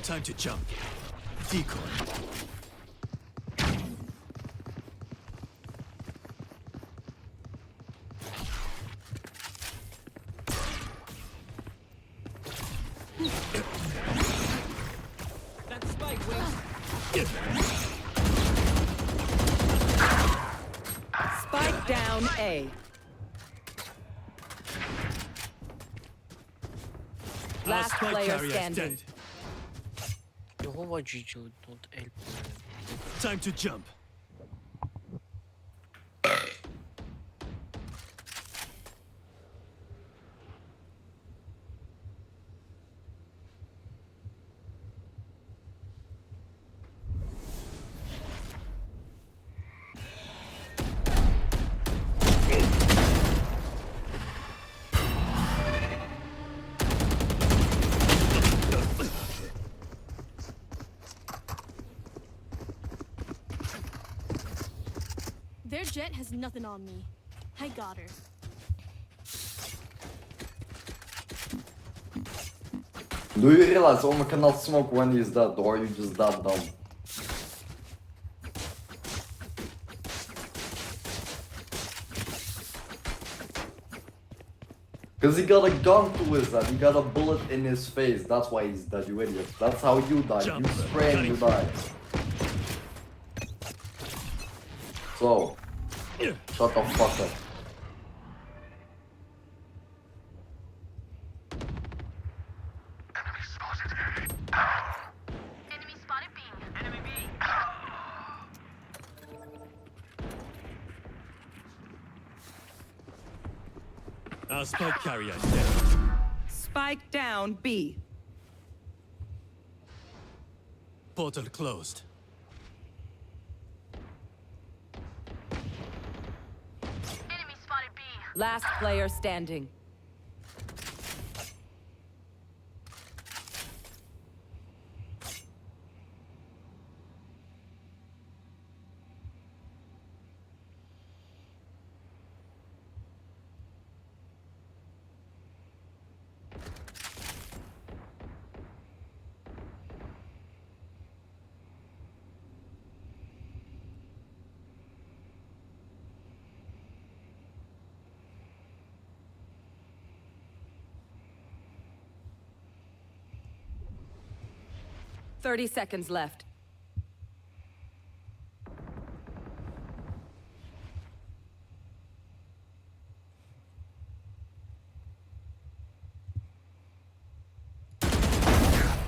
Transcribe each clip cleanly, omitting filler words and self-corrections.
Time to jump. Decoy. That spike wings. Spike down A. Our Last spike player carrier is standing. dead. Jehovah Gigi, don't help me. Time to jump. Their jet has nothing on me. I got her. Do you realize Oma cannot smoke when he's dead, or you just that dumb? Cause he got a gun to his head, he got a bullet in his face, that's why he's dead, you idiot. That's how you die, Jump. you spray and you die. So, shut the fuck up. Enemy spotted B. Enemy B. Our spike carrier is dead. Spike down B. Portal closed. Enemy spotted B. Last player standing. $30 left.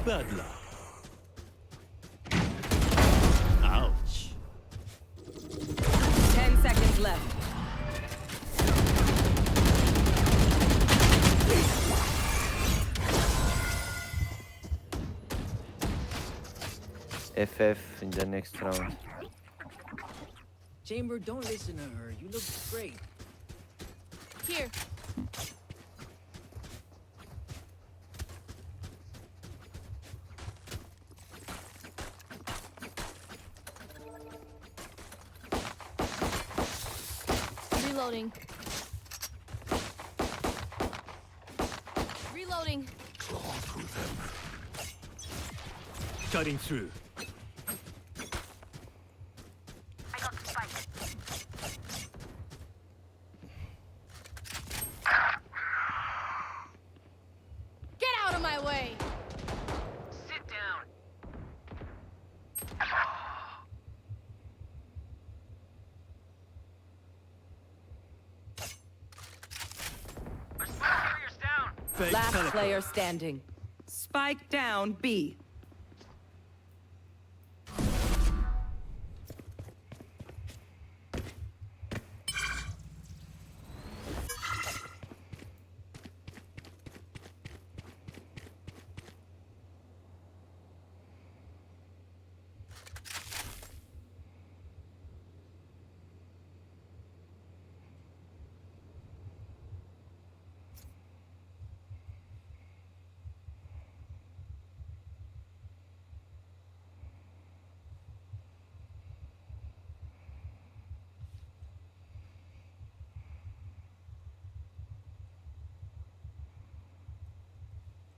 Bad luck. Ouch. 10 seconds left. FF in the next round. Chamber, don't listen to her. You look great. Here. Reloading. Reloading. Cutting through. I got the spike. Get out of my way! Sit down. Our spike carrier's down. Fake Last teleport. player standing. Spike down B.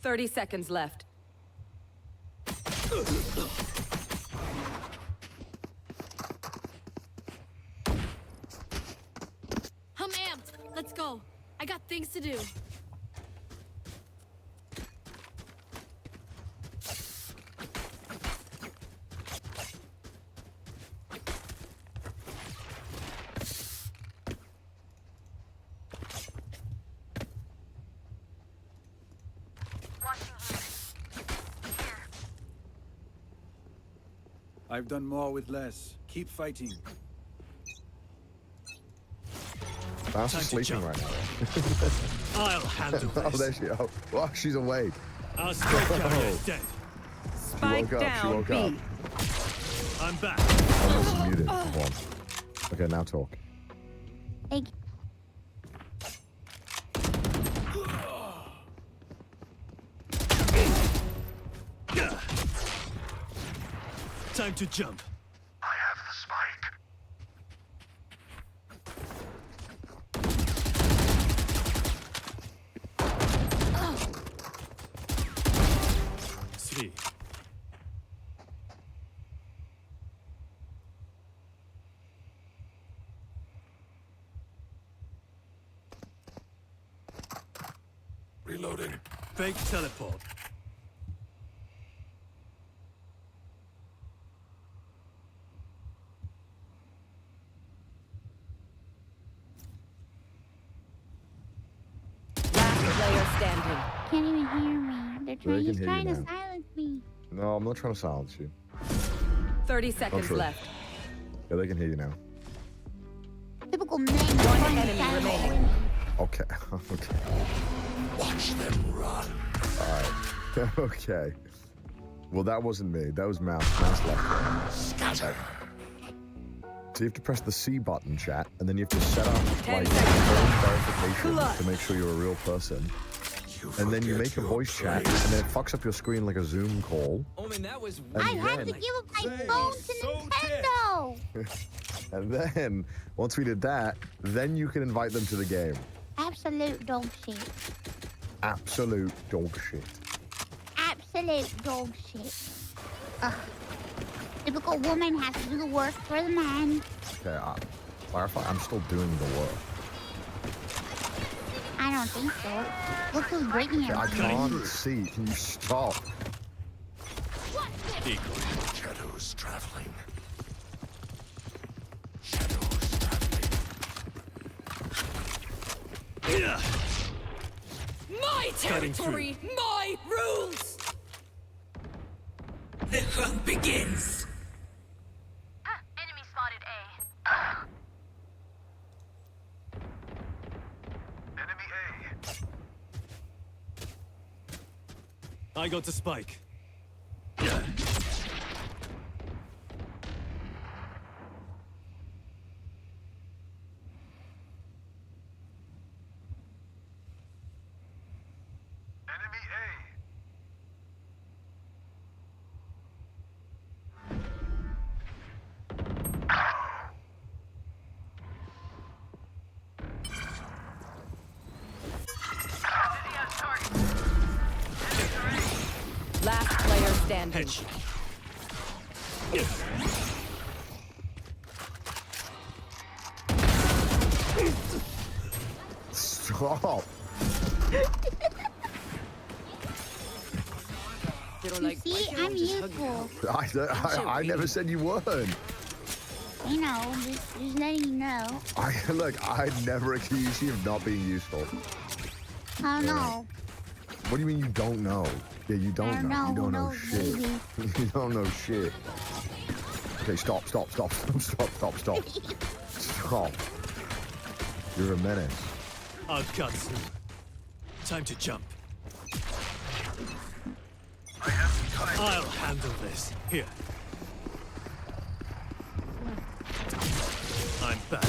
$30 left. I'm amped. Let's go. I got things to do. I've done more with less. Keep fighting. Mouse Time is to sleeping jump. right now. I'll handle Oh, this. there she. Oh, wow, she's awake. Our spike carrier is dead. Spike woke up, she down woke B. up. I'm back. Oh, no, she's muted. Come on. Okay, now talk. Time to jump. I have the spike. See. Reloading. Fake teleport. Last player standing. Can't even hear me. They He's can hear trying you to now. silence me. No, I'm not trying to silence you. 30 seconds true. left. Yeah, they can hear you now. Typical men. One enemy remaining. Okay. Okay. Watch them run. Alright. Okay. Well, that wasn't me. That was Mouse. Mouse left. Scatter. So you have to press the C button, chat, and then you have to set up 10 like seconds. phone verification Clutch. to make sure you're a real person. And then you make a voice chat, and then it fucks up your screen like a Zoom call. Oh man, that was And I had to then, give up my phone to Nintendo. and then once we did that, then you can invite them to the game. Absolute dog shit. Absolute dog shit. Absolute dog shit. Ugh. Typical woman has to do the work for the man. Okay, clarify, I'm still doing the work. I don't think so. Look who's breaking Okay, I everything. can't see. Can you stop? Shadows traveling. Shadows traveling. Yeah. My Cutting territory, my rules. The hunt begins. Enemy spotted A. Enemy A. I got the spike. Enemy A. Last player standing. Hedge. Stop. You see, I'm useful. I never said you weren't. You know, just letting you know. Look, I never accused you of not being useful. I don't know. What do you mean you don't know? Yeah, you I don't don't know. You know. don't Who know knows, shit. baby? You don't know shit. Okay, stop. Stop. You're a menace. I've cut through. Time to jump. I'll handle this. Here. I'm back.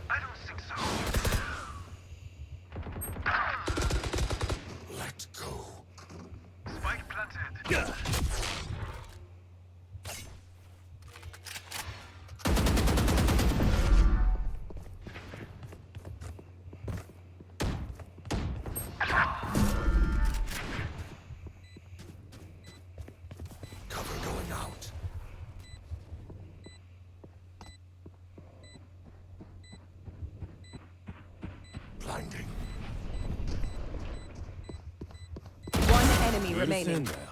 I don't think so. Let go. Spike planted. Yeah. Blinding. One enemy Very remaining. thin there.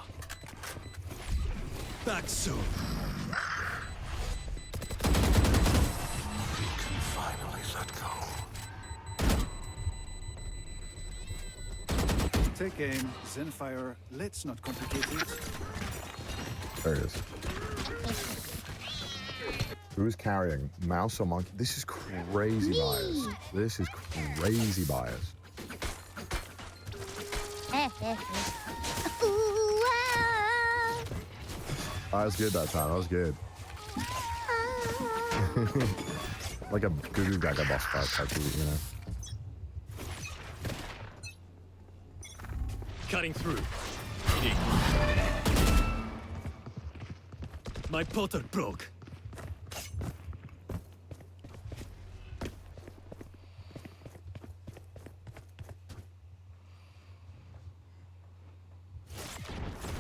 Back soon. We can finally let go. Take aim, Zenfire. Let's not complicate it. There it is. Who's carrying? Mouse or monkey? This is crazy bias. This is crazy bias. Ooh, ah, That was good that time. That was good. Like a Goo Gaga boss fight type of, you know. Cutting through. Hitting. My potter broke.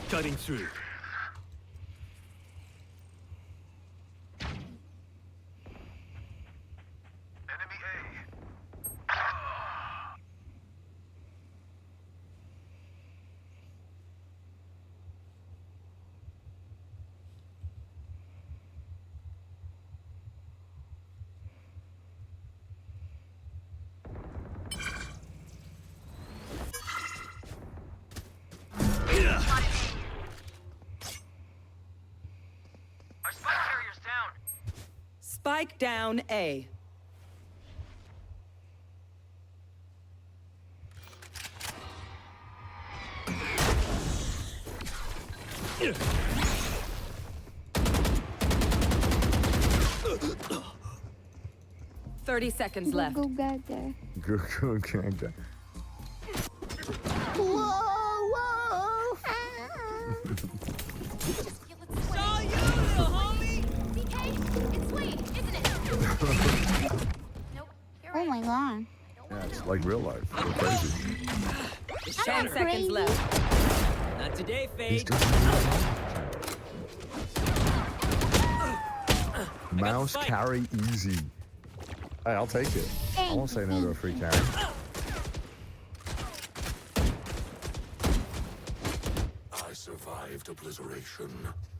Cutting through. Enemy A. Yeah. Our spy carrier's down. Spike down A. Yeah. 30 seconds left. go Gaga. Goo Gaga. Whoa, whoa. Saw you, little homie. DK, it's sweet, isn't it? Nope. Oh my god. Yeah, it's like real life. You're crazy. 10 seconds left. Not today, He's Fade. doing Mouse spike. carry easy. Hey, I'll take it. I won't say no to a free carry. I survived obliteration.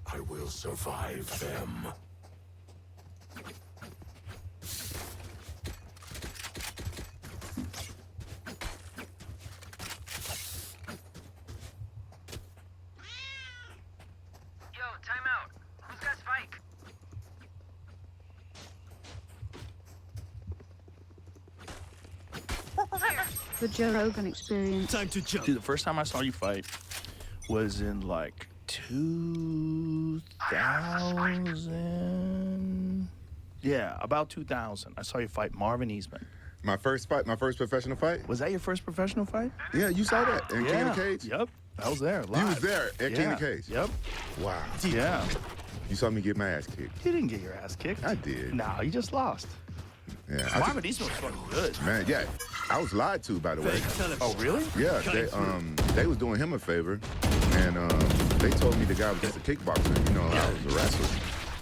I will survive them. Yo, time out. Who's got Spike? The Joe Rogan experience. Time to jump. Dude, the first time I saw you fight was in like 2000. Yeah, about 2000. I saw you fight Marvin Eastman. My first professional fight? Was that your first professional fight? Yeah, you saw that in King of the Cage? Yep. I was there. Live. You was there at King of the Cage? Yep. Wow. Yeah. You saw me get my ass kicked. You didn't get your ass kicked. I did. Nah, you just lost. Yeah. Marvin Eastman was fucking good. Man, yeah. I was lied to, by the way. Oh, really? Yeah, they was doing him a favor, and they told me the guy was just a kickboxer. You know, I was a wrestler.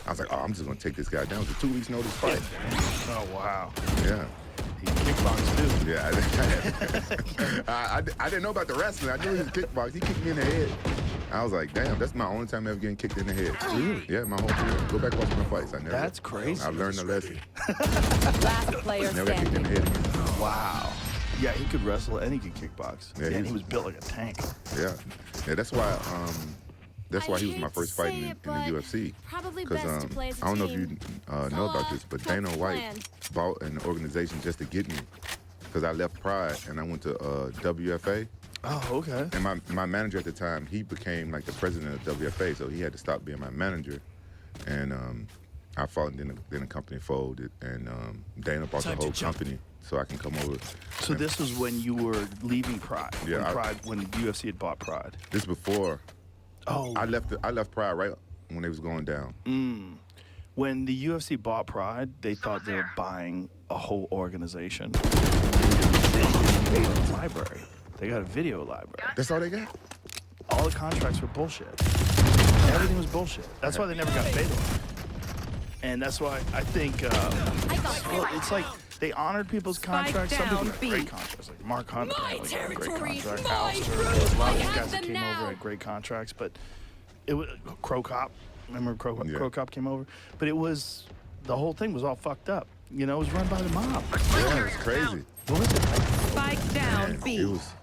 I was like, oh, I'm just gonna take this guy down. It was a 2 weeks notice fight. Oh, wow. Yeah. He kickboxed too. Yeah, I didn't know about the wrestling. I knew he was kickbox. He kicked me in the head. I was like, damn, that's my only time ever getting kicked in the head. Really? Yeah, my whole career. Go back watch my fights. I never. That's crazy. I learned the lesson. Last player Never got kicked in the standing. head again. Wow. Yeah, he could wrestle and he could kickbox. Yeah, and he was built like a tank. Yeah, yeah. That's why I he was my hate first to fight say in it, the but UFC. probably Because best to play as a I don't know if you team. know about So, this, but what's Dana the White plan? bought an organization just to get me. Because I left Pride and I went to WFA. Oh, okay. And my manager at the time, he became like the president of WFA, so he had to stop being my manager. And I fought, and then the company folded, and Dana bought the Time to whole jump. company so I can come over. So this was when you were leaving Pride. Yeah, when UFC had bought Pride. This before. Oh. I left Pride right when they was going down. When the UFC bought Pride, they thought they were buying a whole organization. Library. They got a video library. That's all they got? All the contracts were bullshit. Everything was bullshit. That's why they never got paid. And that's why I think, well, it's like they honored people's Spike contracts. Some people down, had B. great contracts, like Mark Hunt had like a great territory, contract. my Alistair, group. a lot of I these have guys that them came now. over had great contracts, but it was Crow Cop. Remember Crow Yeah. Cop came over? But it was, the whole thing was all fucked up. You know, it was run by the mob. Yeah, it was crazy. What was it like? Spike down, Man, B. it was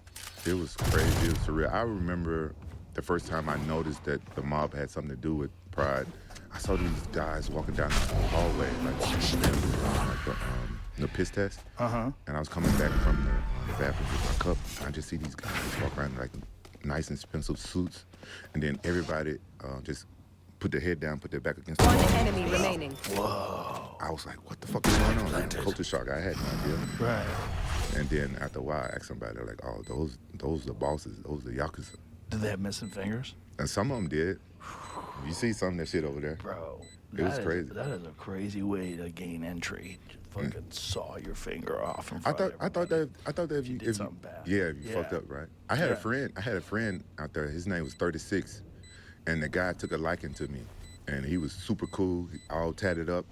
crazy. It was surreal. I remember the first time I noticed that the mob had something to do with Pride. I saw these guys walking down the hallway, like the piss test. And I was coming back from the bathroom with my cup. And I just see these guys walk around in like nice and expensive suits, and then everybody just put their head down, put their back against the One wall. enemy remaining. Whoa! I was like, what the fuck is going on? Like, culture shock. I had no idea. Right. And then after a while, I asked somebody, they're like, oh, those are the bosses. Those are the yakuza. Did they have missing fingers? And some of them did. You see some of that shit over there. Bro. It was crazy. That is a crazy way to gain entry. Just fucking saw your finger off in I front thought of that if you did something bad. Yeah, if you fucked up, right? I had Yeah. a friend out there. His name was 36, and the guy took a liking to me, and he was super cool, all tatted up,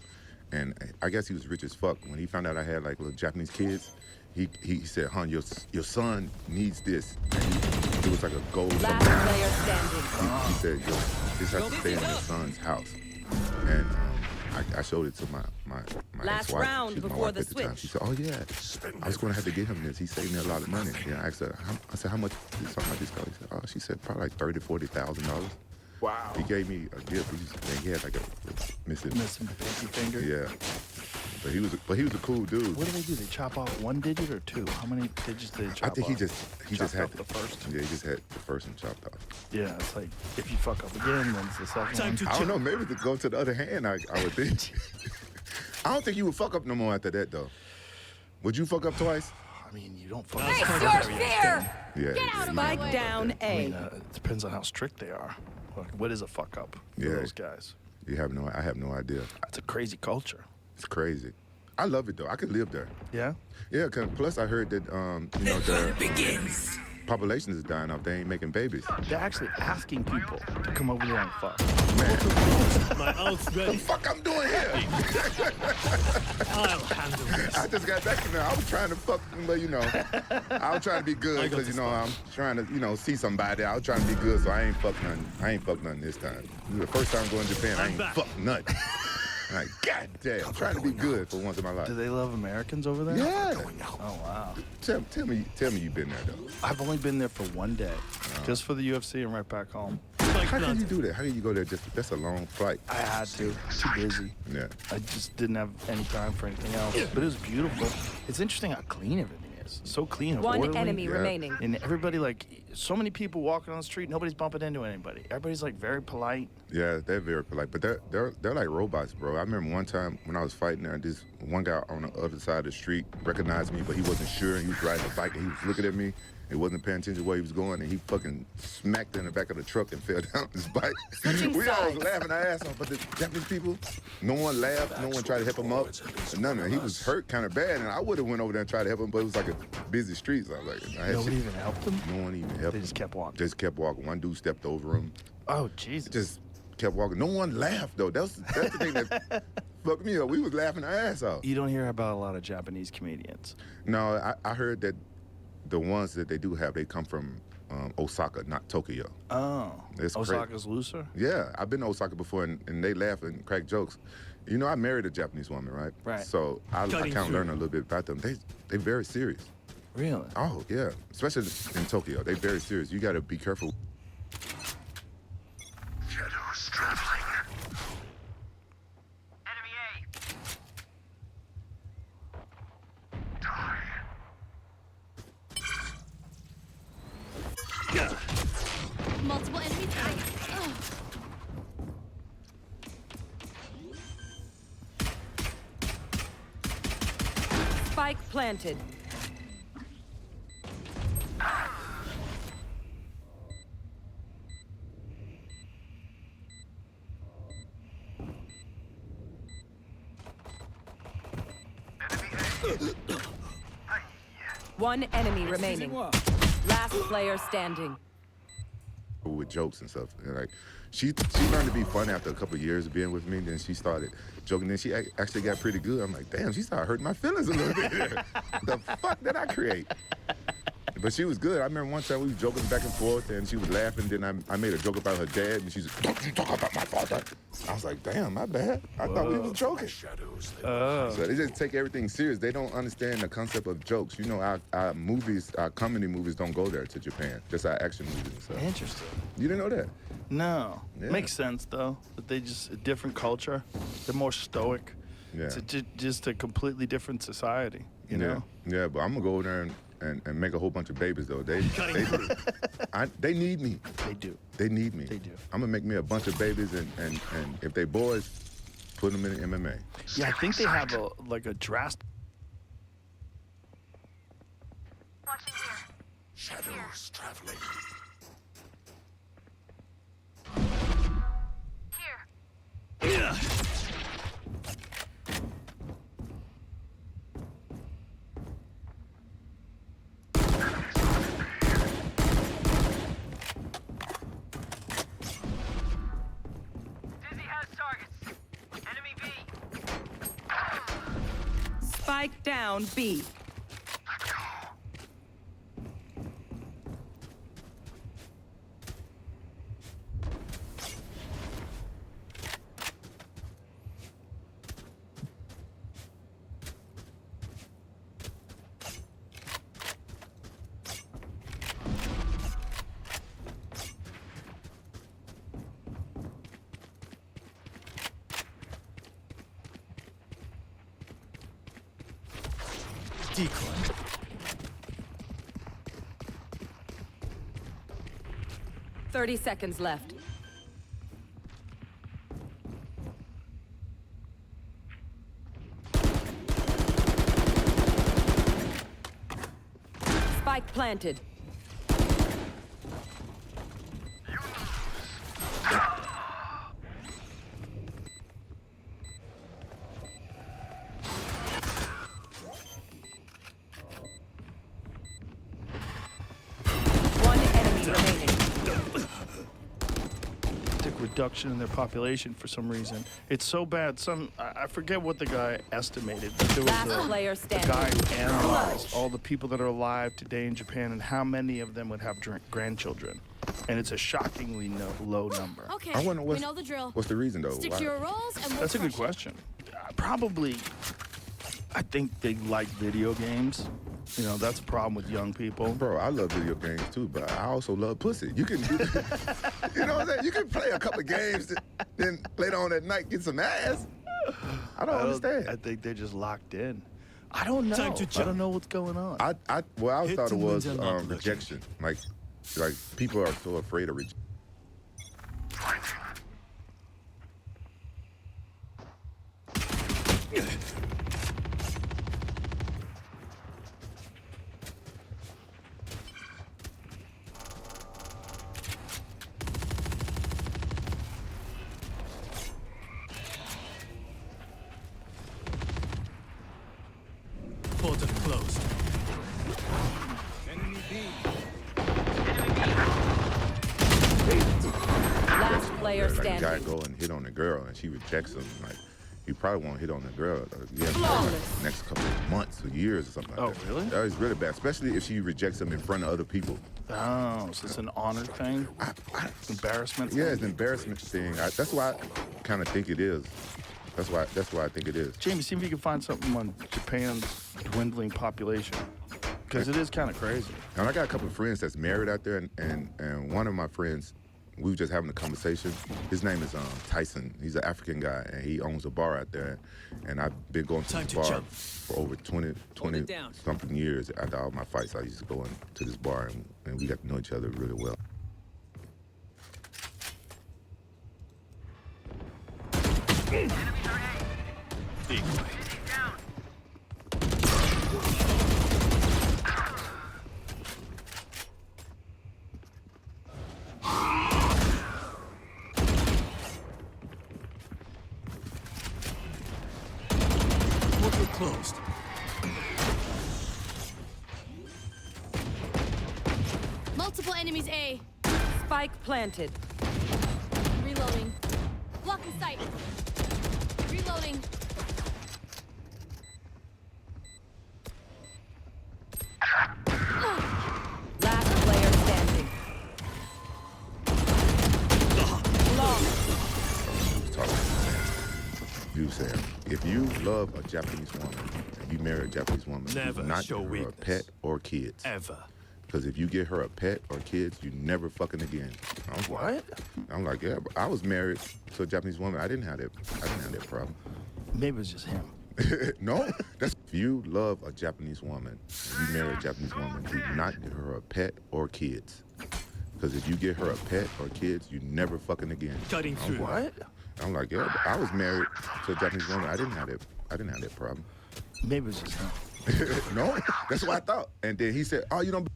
and I guess he was rich as fuck. When he found out I had like little Japanese kids, he said, "Hun, your son needs this." And it was like a gold. Last player standing. He said, "Yo, this has to stay in your son's house," and I showed it to my Last ex-wife. round She was my before wife the at the time. switch. She said, "Oh yeah, I was going to have to get him this. He saved me a lot of money." Yeah, I said, "How much did something like this cost?" He said, "Oh," she said, "probably like $30,000-$40,000." Wow. He gave me a gift. He had like a missing pinky finger. Yeah, but he was a cool dude. What do they do? They chop off one digit or two? How many digits did they chop off? I think he just Chopped had off the first. Yeah, he just had the first one chopped off. Yeah, it's like if you fuck up again, then it's the second one. I don't know. Maybe to go to the other hand, I would think. I don't think you would fuck up no more after that, though. Would you fuck up twice? I mean, you don't fuck Face up. your fear! Yeah. Get out of Spike my way. down, I A. mean, it depends on how strict they are. Like, what is a fuck up for Yeah. those guys? I have no idea. It's a crazy culture. It's crazy. I love it though. I could live there. Yeah? Yeah, 'cause plus I heard that the population is dying off. They ain't making babies. They're actually asking people to come over there and fuck. My ult's ready. Fuck I'm doing here? I'll handle this. I just got back from there. I was trying to fuck, but I was trying to be good because I'm trying to see somebody. I was trying to be good, so I ain't fucked nothing. I ain't fucked nothing this time. The first time going to Japan, I ain't fucked nothing. Like, God damn, I'm trying to be good for once in my life. Do they love Americans over there? Yeah. Oh, wow. Tell me you've been there though. I've only been there for one day, just for the UFC and right back home. How can you do that? How can you go there? That's a long flight. I had to. Too busy. Yeah. I just didn't have any time for anything else. But it was beautiful. It's interesting how clean everything is. So clean and One orderly. enemy remaining. And everybody, like, so many people walking on the street, nobody's bumping into anybody. Everybody's, like, very polite. Yeah, they're very polite, but they're like robots, bro. I remember one time when I was fighting there, this one guy on the other side of the street recognized me, but he wasn't sure. He was riding a bike and he was looking at me. He wasn't paying attention to where he was going, and he fucking smacked in the back of the truck and fell down his bike. We all was laughing our ass off, but the Japanese people, no one laughed, no one tried to help him up. None of it. He was hurt kind of bad, and I would have went over there and tried to help him, but it was like a busy street. So I was like, Nobody even helped him? No one even helped him. They just kept walking. Just kept walking. One dude stepped over him. Oh, Jesus. Just kept walking. No one laughed though. That's the thing that fucked me up. We was laughing our ass off. You don't hear about a lot of Japanese comedians. No, I heard that the ones that they do have, they come from Osaka, not Tokyo. Oh. It's Osaka's looser? Yeah, I've been to Osaka before, and they laugh and crack jokes. You know, I married a Japanese woman, right? Right. So I kind of learned a little bit about them. They very serious. Really? Oh yeah, especially in Tokyo, they very serious. You got to be careful. Shadows traveling. Enemy A. Die. Multiple enemy tags. Ugh. Spike planted. One enemy remaining. Last player standing. with jokes and stuff. And like, she learned to be funny after a couple of years of being with me. Then she started joking. Then she actually got pretty good. I'm like, damn, she started hurting my feelings a little bit. The fuck did I create? But she was good. I remember one time we was joking back and forth, and she was laughing. Then I made a joke about her dad, and she's like, "Don't you talk about my father." I was like, damn, my bad. I thought we was joking. So they just take everything serious. They don't understand the concept of jokes. You know, our movies, our comedy movies don't go there to Japan. Just our action movies and stuff. Interesting. You didn't know that? No. Yeah. Makes sense, though. But they just, a different culture. They're more stoic. Yeah. It's just a completely different society, you know? Yeah, but I'm going to go over there and make a whole bunch of babies, though. They need me. They do. They need me. They do. I'm going to make me a bunch of babies, and if they boys, put them in MMA. Yeah, I think they have a drastic... Shadows traveling. Yeah. Spike down B. Decline. 30 seconds left. Spike planted. One enemy remaining. reduction in their population for some reason. It's so bad. I forget what the guy estimated, but there was Last player a standing. guy who analyzed all the people that are alive today in Japan and how many of them would have grandchildren. And it's a shockingly low number. Okay, I wonder we know the drill. what's the reason, though? Stick Why? to your roles and we'll That's a good crush question. Probably, I think they like video games. You know, that's a problem with young people. Bro, I love video games too, but I also love pussy. You can, you know what I'm saying? You can play a couple games, then later on at night get some ass. I don't understand. I think they're just locked in. I don't know. Time to I jump. don't know what's going on. I Hit thought it and was wins are not rejection. Like people are so afraid of rejection. Portal closed. Last player Like a guy standing. go and hit on a girl and she rejects him. Like you probably won't hit on the girl again for Flawless. the next couple of months or years or something like Oh, that. really? That is really bad, especially if she rejects him in front of other people. Oh, so it's an honor thing? Embarrassment Yeah, thing? it's an embarrassment thing. That's why I kind of think it is. That's why I think it is. Jamie, see if you can find something on Japan's dwindling population. Because it is kind of crazy. And I got a couple of friends that's married out there, and one of my friends, we were just having a conversation. His name is Tyson. He's an African guy, and he owns a bar out there. And I've been going to Time this to bar jump. for over 20 down. something years. After all my fights, I used to go to this bar, and we got to know each other really well. Decoy. Portal closed. Multiple enemies A. Spike planted. Reloading. Blocking sight. Reloading. Last player standing. Long. You said, if you love a Japanese woman, and you marry a Japanese woman, Never do not show give her weakness. a pet or kids. Ever. Because if you get her a pet or kids, you never fucking again. What? I'm like, yeah, but I was married to a Japanese woman. I didn't have that problem. Maybe it's just him. No, that's if you love a Japanese woman, and you marry a Japanese woman, do not give her a pet or kids. Because if you get her a pet or kids, you never fucking again. Cutting through. What? I'm like, yeah, but I was married to a Japanese woman. I didn't have that problem. Maybe it's just him. No, that's what I thought. And then he said, oh, you don't.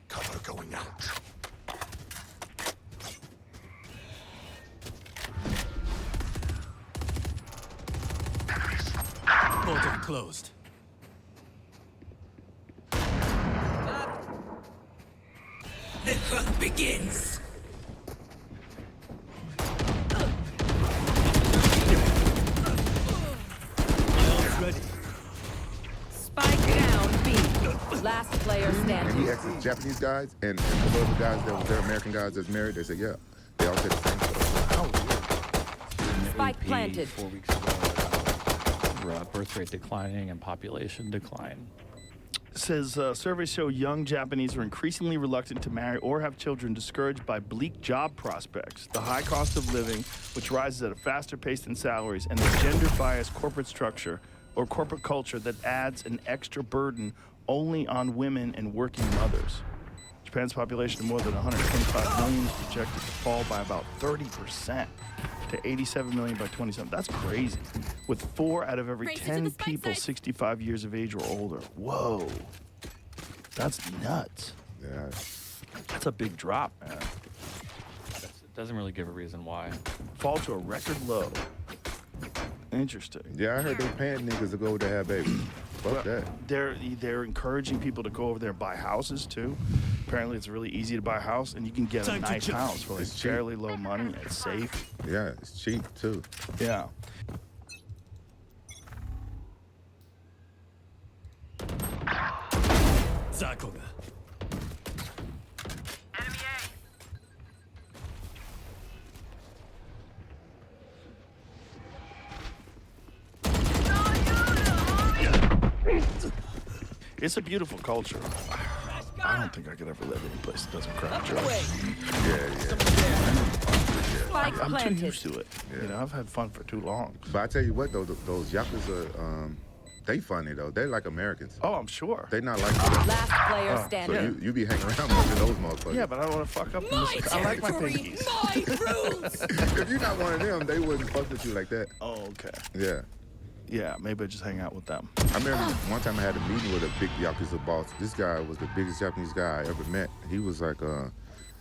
Cover going out. Portal closed. The hunt begins. Ready. Spike down B. Last player And standing. he asked the Japanese guys and a couple other guys that were there, American guys that's married. They said, yeah, they all said the same stuff. Spike planted. 4 weeks ago, birth rate declining and population decline. It says surveys show young Japanese are increasingly reluctant to marry or have children, discouraged by bleak job prospects, the high cost of living, which rises at a faster pace than salaries, and the gender-biased corporate structure or corporate culture that adds an extra burden only on women and working mothers. Japan's population of more than 125 million is projected to fall by about 30% to 87 million by 2027. That's crazy. With 4 out of every Race it to 10 the spike people site. 65 years of age or older. Whoa. That's nuts. Yeah. That's a big drop, man. It doesn't really give a reason why. Fall to a record low. Interesting. Yeah, I heard they paying niggas to go over there have babies. Fuck that. They're encouraging people to go over there and buy houses too. Apparently, it's really easy to buy a house, and you can get a Time to nice jump. house for like It's cheap. fairly low money. It's safe. Yeah, it's cheap too. Yeah. Zakoga. It's a beautiful culture. I don't think I could ever live any place that doesn't crack jokes. Spike I'm too planted. used to it. You know, I've had fun for too long. But I tell you what, though, those Yakuza, they funny, though. They like Americans. Oh, I'm sure. They not like Last player So standing. you be hanging around with those motherfuckers. Yeah, but I don't want to fuck up. I like my pinkies. My rules. If you're not one of them, they wouldn't fuck with you like that. Oh, okay. Yeah. Yeah, maybe I just hang out with them. I remember one time I had a meeting with a big Yakuza boss. This guy was the biggest Japanese guy I ever met. He was like, looked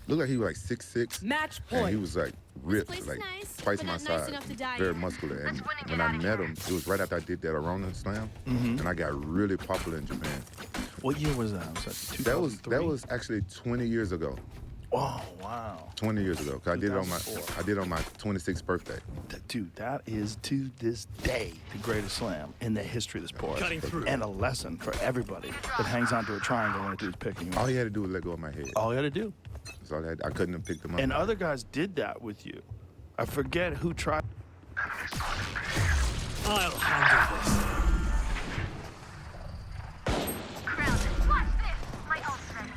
like he was like 6'6". Match And he point. was like This ripped, place is like nice, twice but my not nice size, enough to die very in. muscular. And Let's win and when get I out of met here. him, it was right after I did that Arona Slam, and I got really popular in Japan. What year was that? Was that That was 2003? actually 20 years ago. Oh, wow. 20 years ago, 'cause I did it on my 2004. 26th birthday. Dude, that is to this day the greatest slam in the history of the sport. Cutting through. And a lesson for everybody that hangs onto a triangle when a dude's picking you All up. he had to do was let go of my head. All you had to do. That's all I couldn't have picked him up. And other guys did that with you. I forget who tried. I'll handle this. Grounded. Watch this. My ult's ready.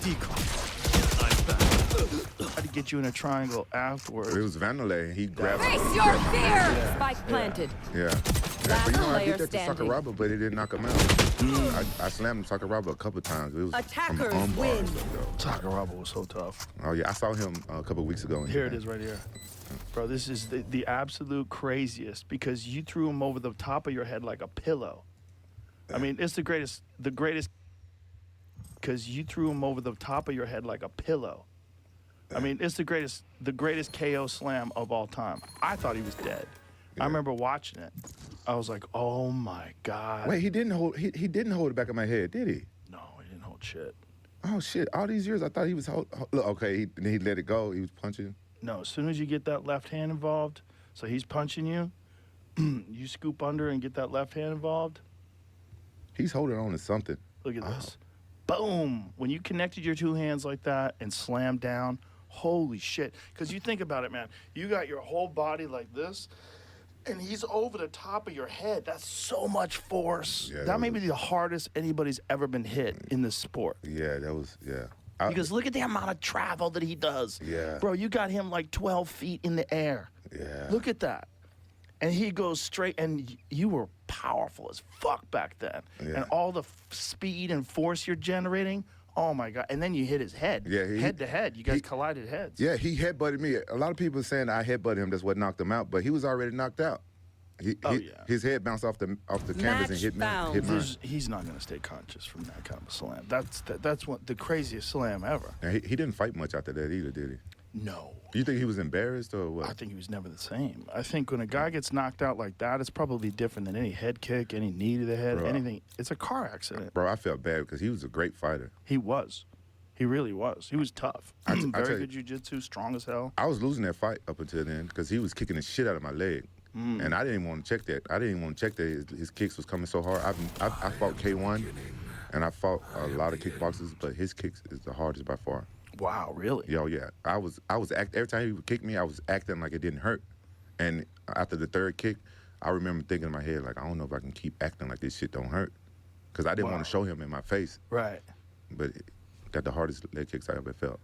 Decoy. I'm back. Tried to get you in a triangle afterwards. It was Vanderlei. He grabbed me. Face your fear. Spike planted. Yeah. Last But you know, I player did that to standing. Sakuraba, but it didn't knock him out. I slammed Sakuraba a couple times. It was Attackers from arm win. bars, though. Sakuraba was so tough. Oh, yeah. I saw him a couple weeks ago. in Here it Japan. is right here. Bro, this is the absolute craziest because you threw him over the top of your head like a pillow. I mean, it's the greatest because you threw him over the top of your head like a pillow. I mean, it's the greatest KO slam of all time. I thought he was dead. I remember watching it. I was like, oh my God. Wait, he didn't hold the back of my head, did he? No, he didn't hold shit. Oh shit! All these years, I thought he was look, okay. He let it go. He was punching. No, as soon as you get that left hand involved, so he's punching you, you scoop under and get that left hand involved. He's holding on to something. Look at this. Boom! When you connected your two hands like that and slammed down, holy shit. Because you think about it, man. You got your whole body like this, and he's over the top of your head. That's so much force. Yeah, that may be the hardest anybody's ever been hit in this sport. Yeah, that was, Because look at the amount of travel that he does. Yeah. Bro, you got him like 12 feet in the air. Yeah. Look at that. And he goes straight, and you were powerful as fuck back then. Yeah. And all the speed and force you're generating, oh my God. And then you hit his head. Yeah, head to head. You guys collided heads. Yeah, he headbutted me. A lot of people are saying I headbutted him. That's what knocked him out. But he was already knocked out. His head bounced off the canvas and hit me. He's not going to stay conscious from that kind of a slam. That's what the craziest slam ever. And he didn't fight much after that either, did he? No. You think he was embarrassed or what? I think he was never the same. I think when a guy gets knocked out like that, it's probably different than any head kick, any knee to the head, anything. It's a car accident. Bro, I felt bad because he was a great fighter. He was. He really was. He was tough. Very good jiu-jitsu, strong as hell. I was losing that fight up until then because he was kicking the shit out of my leg. And I didn't even want to check that. I didn't even want to check that his kicks was coming so hard. I fought K1, and I fought a lot of kickboxers, but his kicks is the hardest by far. Wow, really? Yo, yeah. I was every time he would kick me, I was acting like it didn't hurt. And after the third kick, I remember thinking in my head, like, I don't know if I can keep acting like this shit don't hurt. Because I didn't want to show him in my face. Right. But got the hardest leg kicks I ever felt.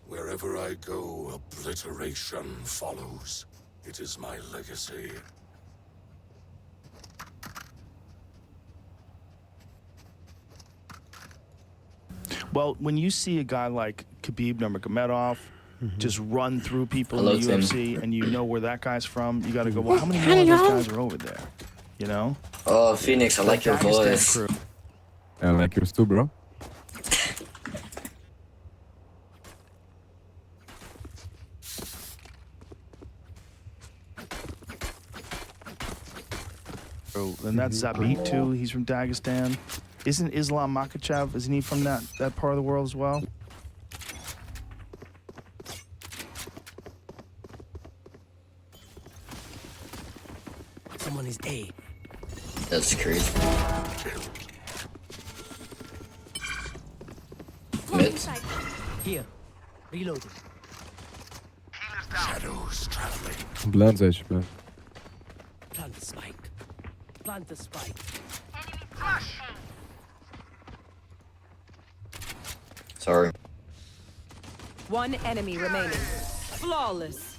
Wherever I go, obliteration follows. It is my legacy. Well, when you see a guy like Khabib Nurmagomedov just run through people in the UFC, and you know where that guy's from, you got to go, well, how many more of those guys are over there? You know? Oh, Phoenix, I like your voice. I like yours too, bro. And that's Zabit too. He's from Dagestan. Isn't Islam Makhachev? Isn't he from that part of the world as well? Someone is A. That's crazy. Mid. Here. Reloading. Shadows traveling. Blend Sage, blend. Plant the spike. Plant the spike. Sorry. One enemy remaining. Flawless.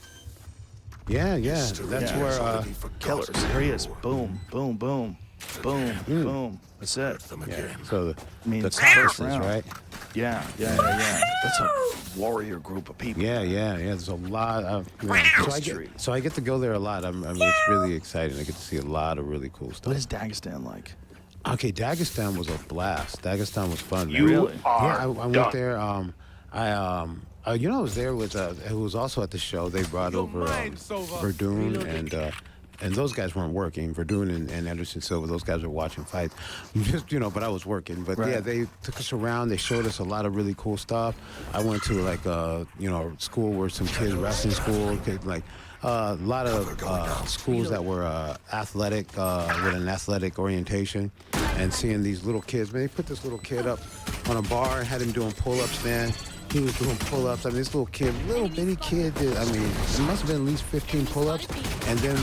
Yeah, that's where Killers. Here he is. Boom, boom, boom, boom, boom. That's it. so I mean, the it's the first curses, round. right? Yeah. That's a warrior group of people. Yeah. There's a lot of. So I get to go there a lot. I mean, it's really exciting. I get to see a lot of really cool stuff. What is Dagestan like? Okay, Dagestan was a blast. Dagestan was fun. Man. Really? Yeah, I went there. I was there with who was also at the show. They brought over Verdun and those guys weren't working. Verdun and Anderson Silva, those guys were watching fights. Just, but I was working. But yeah, they took us around. They showed us a lot of really cool stuff. I went to like school where some kids, wrestling school, like a lot of schools that were athletic, with an athletic orientation, and seeing these little kids. Man, they put this little kid up on a bar and had him doing pull-ups, man. He was doing pull-ups. I mean, this little bitty kid did, he must have been at least 15 pull-ups. And then,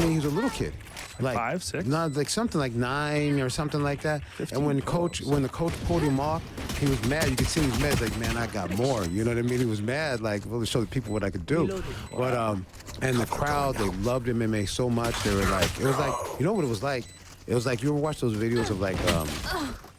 he was a little kid. Like 5, 6? No, like something like 9 or something like that. And when the coach pulled him off, he was mad. You could see he was mad. Like, man, I got more. You know what I mean? He was mad, like, to show the people what I could do. But, and the crowd, they loved MMA so much. They were like, it was like, you know what it was like? It was like, you ever watch those videos of like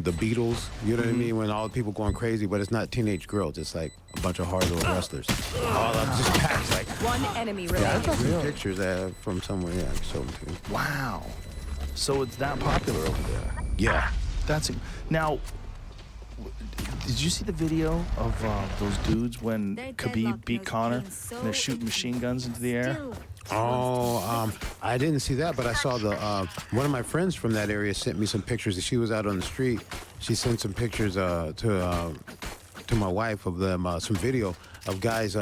the Beatles, you know what I mean? When all the people going crazy, but it's not teenage girls. It's like a bunch of hardcore wrestlers. All of just packed like. One enemy Yeah, remaining. I got some pictures from somewhere. Yeah, I can show them to you. Wow. So it's that popular over there. Yeah. Now, did you see the video of those dudes when Khabib beat Conor and they're shooting machine guns into the air? Oh, I didn't see that, but I saw one of my friends from that area sent me some pictures. She was out on the street. She sent some pictures to my wife of them, some video of guys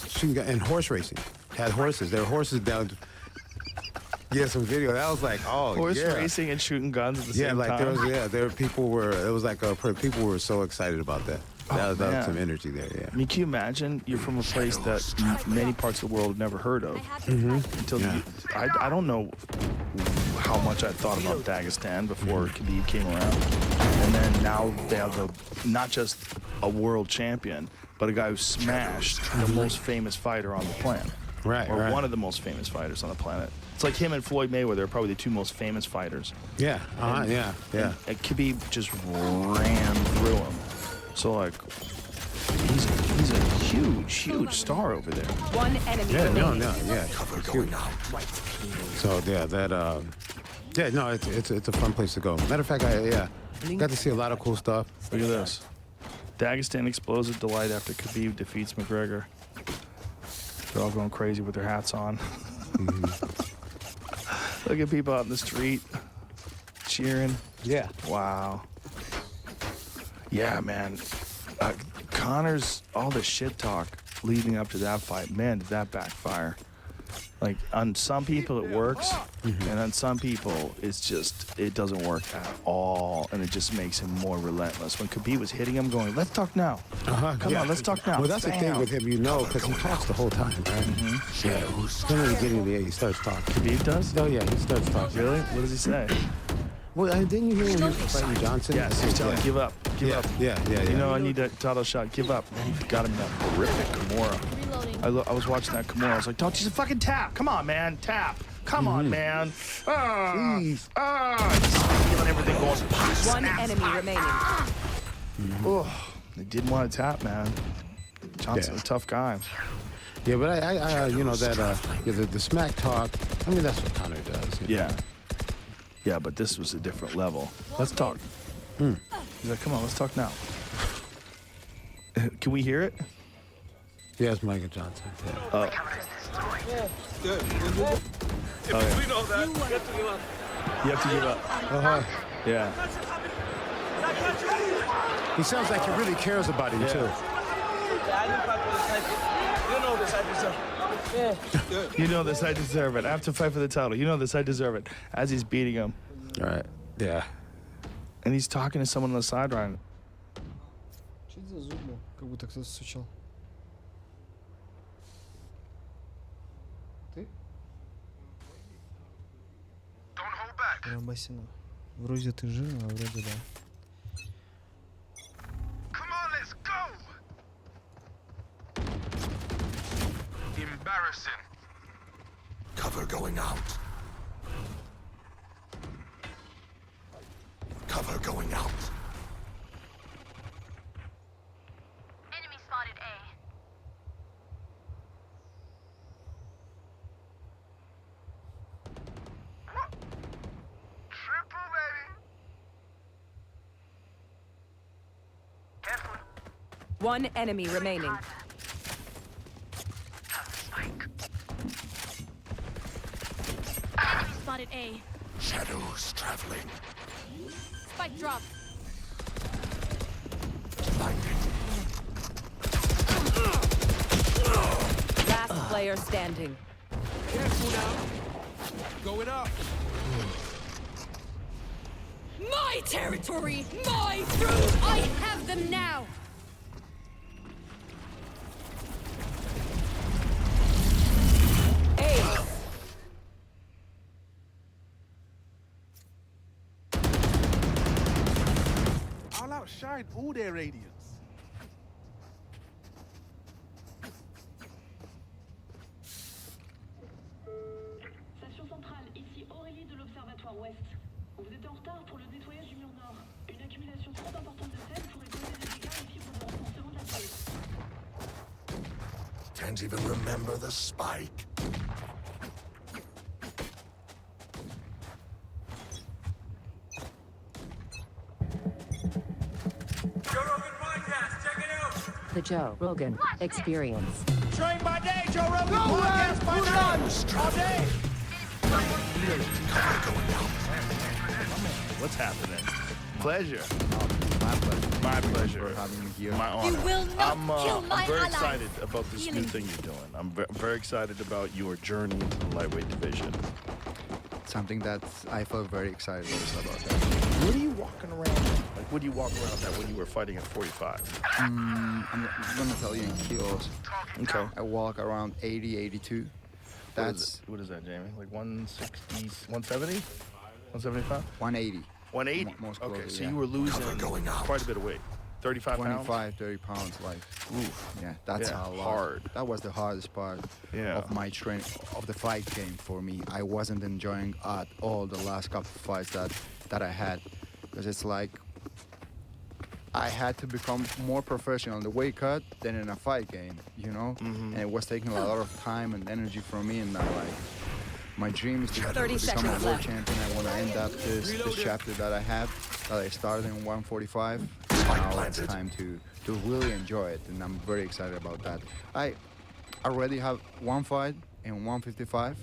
shooting and horse racing. Had horses. There were horses down. Yeah, some video. That was like, horse racing and shooting guns at the same time. People were so excited about that. That was some energy there, yeah. I mean, can you imagine you're from a place that many parts of the world have never heard of? I don't know how much I thought about Dagestan before Khabib came around. And then now they have not just a world champion, but a guy who smashed the most famous fighter on the planet. Or one of the most famous fighters on the planet. It's like him and Floyd Mayweather are probably the two most famous fighters. Yeah, And Khabib just ran through him. So like, he's a huge star over there. One enemy remaining. So it's a fun place to go. Matter of fact, I got to see a lot of cool stuff. Look at this. Dagestan explodes with delight after Khabib defeats McGregor. They're all going crazy with their hats on. Look at people out in the street cheering. Yeah. Wow. Yeah, man. Conor's, all the shit talk leading up to that fight, man, did that backfire. Like, on some people it works, and on some people it doesn't work at all, and it just makes him more relentless. When Khabib was hitting him, going, let's talk now. Come on, let's talk now. Well, that's the thing with him, because he talks the whole time, right? Yeah. Then in the beginning, he starts talking. Khabib does? Oh, yeah, he starts talking. Really? What does he say? Well, didn't you hear when he was fighting Johnson? Yes, he's telling him, give up. Yeah. You know, I need that title shot. Give up. And he got him that horrific Kimura. I was watching that Kimura. I was like, don't just fucking tap. Come on, man. Tap. Come on, man. Just feeling everything going. One enemy remaining. Oh, they didn't want to tap, man. Johnson's a tough guy. Yeah, but the smack talk, I mean, that's what Conor does. Yeah, but this was a different level. Let's talk. He's like, come on, let's talk now. Can we hear it? Yeah, it's Michael Johnson. Yeah. Good. You have to give up. Yeah. He sounds like he really cares about him, too. You know this, I deserve it. I have to fight for the title. You know this, I deserve it. As he's beating him. All right. Yeah. And he's talking to someone on the sideline. Чуть за зубы, как будто кто-то стучал. Ты? Рамбасина. Вроде ты жирный, а вроде да. Embarrassing. Cover going out. Cover going out. Enemy spotted A. Triple, baby. Careful. One enemy remaining. spotted A. Shadows traveling. Spike drop. Last player standing. Careful now. Going up. My territory! My throne! I have them now! I'll outshine all their radiance. Station centrale, ici Aurélie de l'Observatoire Ouest. Vous êtes en retard pour le nettoyage du mur nord. Une accumulation trop importante de sel pourrait causer des dégâts et fibres de renforcement de la pièce. Can't even remember the spike. The Joe Rogan Experience. Train by day, Joe Rogan podcast by night. All day. What's happening? Pleasure. My pleasure. My pleasure. For having me here. My honor. You will not kill my I'm very allies. excited about this new Healing. thing you're doing. I'm very excited about your journey into the lightweight division. Something that I feel very excited about that. What are you walking around at? Like, what do you walk around at when you were fighting at 45? I'm gonna tell you in kilos. Okay. I walk around 80, 82. That's What is that, Jamie? Like 160, 170? 175? 180. 180? Most Okay, closely, so yeah. you were losing quite a bit of weight. 35 pounds? 25, 30 pounds, like, oof. Yeah, that's Yeah, a lot. hard. That was the hardest part of my training, of the fight game for me. I wasn't enjoying at all the last couple of fights that I had, because it's like I had to become more professional in the weight cut than in a fight game, you know? And it was taking a lot of time and energy from me, and now, like, my dream is to 30 become a seconds world left. champion. I want to end up this chapter that I have, that I started in 145. Now it's time to really enjoy it, and I'm very excited about that. I already have one fight in 155.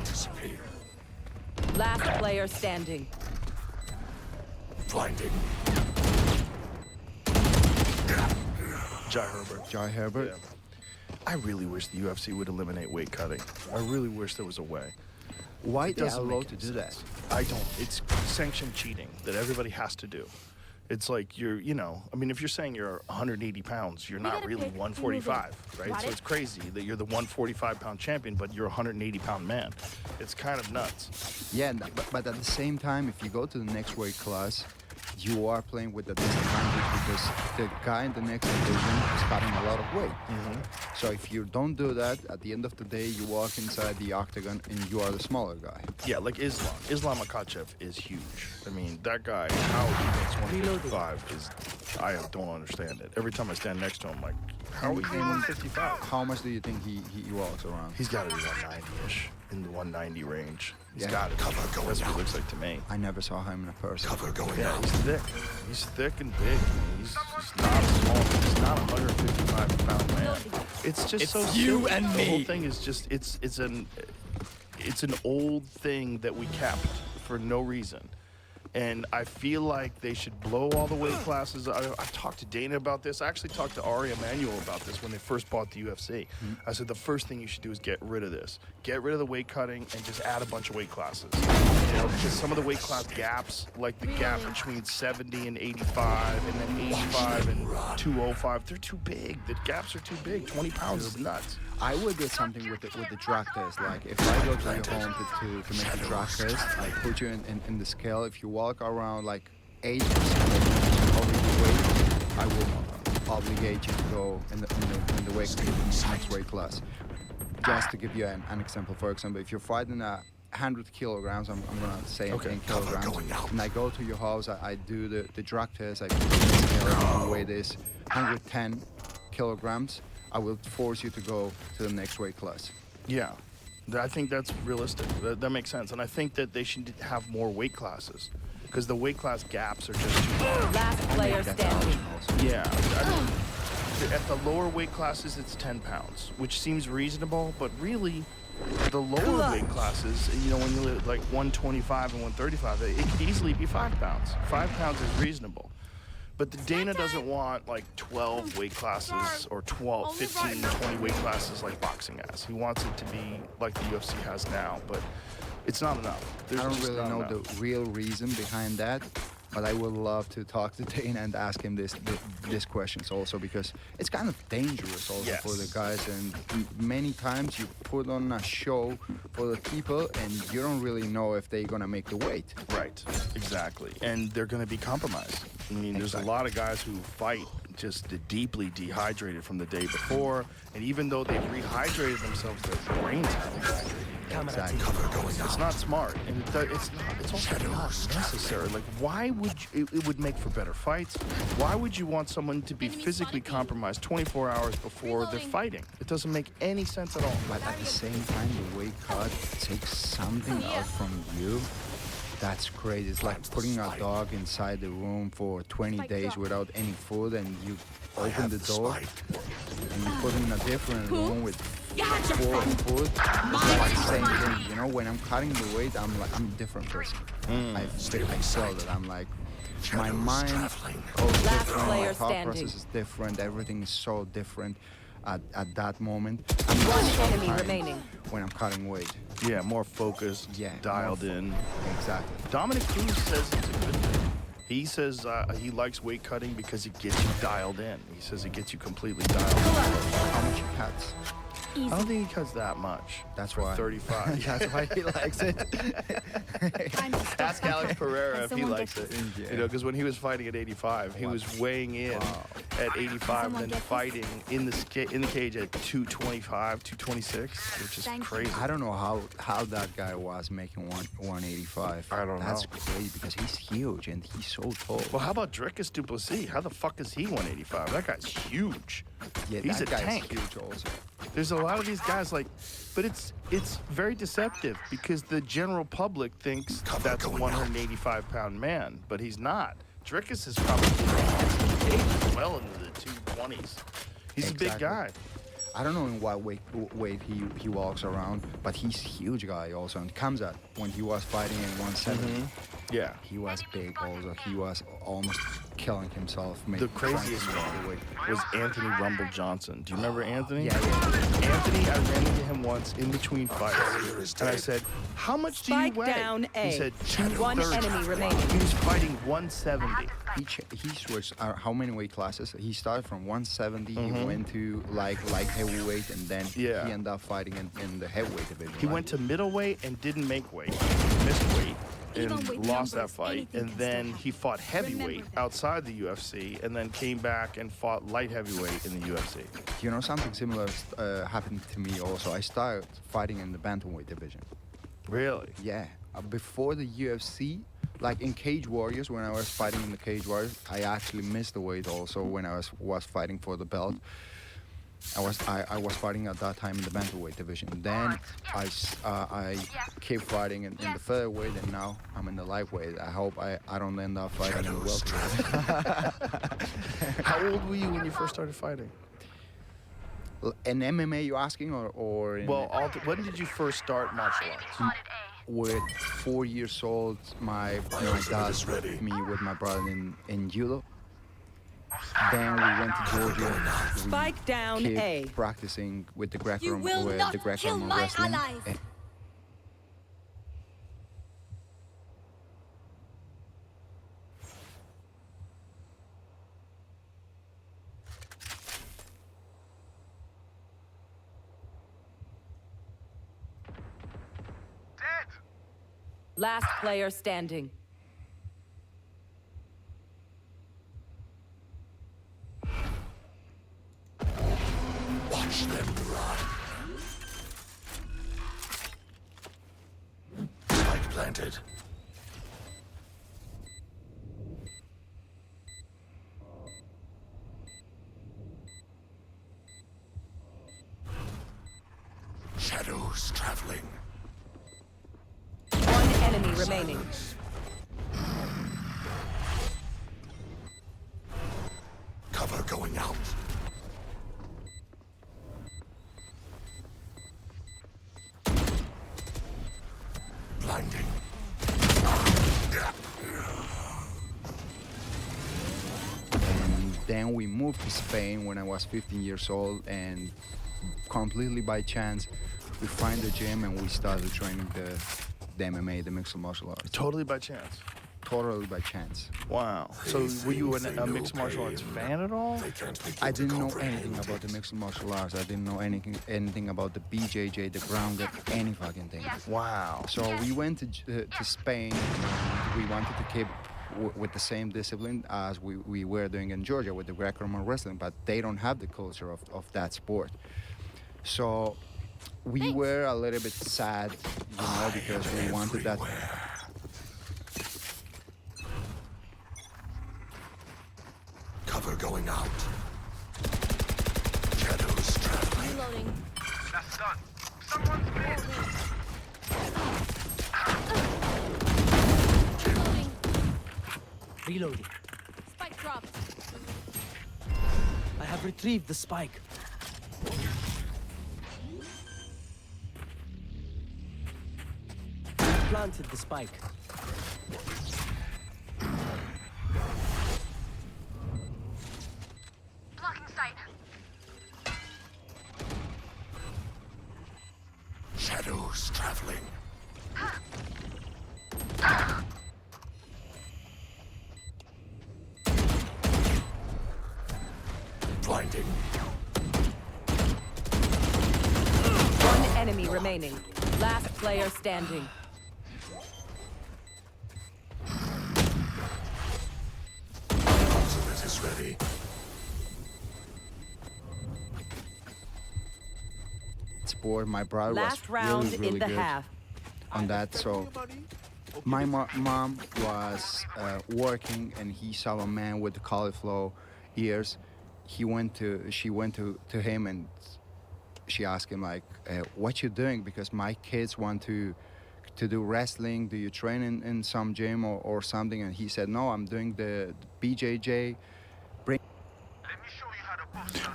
Disappear. Last player standing. Blinding. Jai Herbert. Jai Herbert. Yeah. I really wish the UFC would eliminate weight cutting. I really wish there was a way. Why It they doesn't allowed make to any do that? sense. I don't. It's sanctioned cheating that everybody has to do. It's like you know, I mean, if you're saying you're 180 pounds, you're not gotta really pick 145, right? Got So it? it's crazy that you're the 145-pound champion, but you're a 180-pound man. It's kind of nuts. Yeah, but at the same time, if you go to the next weight class, you are playing with a disadvantage because the guy in the next division is cutting a lot of weight. So if you don't do that, at the end of the day, you walk inside the octagon and you are the smaller guy. Yeah, like Islam. Islam Makhachev is huge. I mean, that guy, how he makes 155 is, I don't understand it. Every time I stand next to him, like, how are we getting 155? How much do you think he walks around? He's got to be 190-ish, in the 190 range. He's Yeah. got it. That's what it looks like to me. I never saw him in a person. Yeah, he's thick. He's thick and big. He's not small. He's not a 155-pound man. It's just It's so you silly. and The whole me. thing is just it's an old thing that we kept for no reason. And I feel like they should blow all the weight classes. I've talked to Dana about this. I actually talked to Ari Emanuel about this when they first bought the UFC. I said the first thing you should do is get rid of this. Get rid of the weight cutting and just add a bunch of weight classes. You know, because some of the weight class gaps, like the gap between 70 and 85, and then 85 and 205, they're too big. The gaps are too big. 20 pounds is nuts. I would do something with the drug test. Like if I go to your home to make the drug test, I put you in the scale. If you walk around like 8% of your weight, I will obligate you to go in the weight in the next weight class. Just to give you an example, for example, if you're fighting 100 kilograms, I'm gonna say in kilograms, and I go to your house, I do the drug test, I put you in the scale, and weight is 110 kilograms. I will force you to go to the next weight class. Yeah, I think that's realistic. That makes sense. And I think that they should have more weight classes. because the weight class gaps are just too long. Last player standing. Yeah, I mean, at the lower weight classes, it's 10 pounds, which seems reasonable, but really, the lower weight classes, you know, when you live like 125 and 135, it could easily be 5 pounds. 5 pounds is reasonable. But the Dana doesn't want like 12 weight classes or 12, 15, 20 weight classes like boxing has. He wants it to be like the UFC has now, but it's not enough. I don't really know the real reason behind that, but I would love to talk to Dana and ask him this questions also, because it's kind of dangerous also for the guys, and many times you put on a show for the people and you don't really know if they're gonna make the weight. Right, exactly, and they're gonna be compromised. I mean, there's a lot of guys who fight just deeply dehydrated from the day before, and even though they've rehydrated themselves, their brains haven't hydrated. Exactly. It's not smart, and it's also not necessary. Like, why would it would make for better fights? Why would you want someone to be physically compromised 24 hours before they're fighting? It doesn't make any sense at all. But at the same time, the weight cut takes something out from you. That's crazy. It's like putting a dog inside the room for 20 days without any food, and you open the door and you put in a different room with food. It's like the same thing, you know. When I'm cutting the weight, I'm a different person. I feel that I'm like, my mind goes different, my thought process is different, everything is so different at that moment. One enemy remaining. When I'm cutting weight. Yeah, more focused, dialed in. Exactly. Dominic Cruz says it's a good thing. He says he likes weight cutting because it gets you dialed in. He says it gets you completely dialed in. How much he cuts? I don't think he cuts that much. That's for why. 35. That's why he likes it. Ask Alex Pereira if he likes it. Yeah. You know, because when he was fighting at 85, he was weighing in at 85 and then fighting in the cage at 225, 226, which is crazy. I don't know how that guy was making 185. I don't know. That's crazy because he's huge and he's so tall. Well, how about Dricus Duplessis? How the fuck is he 185? That guy's huge. Yeah, he's that a guy's tank. huge also. There's a lot of these guys like, but it's very deceptive because the general public thinks that's a 185-pound man, but he's not. Dricus is probably well into the 220s. He's a big guy. I don't know in what weight he walks around, but he's a huge guy also. And Kamzat, when he was fighting in 170, yeah, he was big also. He was almost killing himself. The craziest one was Anthony Rumble Johnson. Do you remember Anthony? Yeah. Anthony, I ran into him once in between fights, and I said, "How much do you weigh?" Down A. He said, One 230. enemy remaining. He was fighting 170. He switched how many weight classes? He started from 170. He went to light heavyweight, and then he ended up fighting in the heavyweight division. He went to middleweight and didn't make weight. He missed weight and lost that fight. And then he fought heavyweight outside the UFC, and then came back and fought light heavyweight in the UFC. You know, something similar happened to me also. I started fighting in the bantamweight division. Really? Yeah. Before the UFC, like in Cage Warriors, when I was fighting in the Cage Warriors, I actually missed the weight also when I was fighting for the belt. I was fighting at that time in the bantamweight division. Then I kept fighting in the featherweight, and now I'm in the lightweight. I hope I don't end up fighting in the welterweight. How old were you when you first started fighting? In MMA, you asking, or in well, when did you first start martial arts? With 4 years old, my dad put me with my brother in judo. Then we went to Georgia. Spike down A. Practicing with the Greco You will not kill my wrestling. allies. Last player standing. Watch them run. Spike planted. Shadows traveling. One enemy remaining. Then we moved to Spain when I was 15 years old, and completely by chance, we find the gym and we started training the MMA, the mixed martial arts. Totally by chance. Totally by chance. Wow. So were you a mixed martial arts fan at all? I didn't know anything about the mixed martial arts. I didn't know anything about the BJJ, the grounded, any fucking thing. Wow. So we went to Spain. We wanted to keep with the same discipline as we were doing in Georgia with the Greco-Roman wrestling, but they don't have the culture of that sport. So we were a little bit sad, because we wanted that. Cover going out. Shadows traveling. Reloading. That's done. Someone's mid. Reloading. Reloading. Spike dropped. I have retrieved the spike. Planted the spike. Blocking sight. Shadows traveling. Blinding. One enemy remaining. Last player standing. Ultimate is ready. Sport. My brother Last was round really in the good half. on that. So my mom was working, and he saw a man with the cauliflower ears. She went to him, and she asked him like, "What you doing? Because my kids want to do wrestling. Do you train in some gym or something?" And he said, "No, I'm doing the BJJ."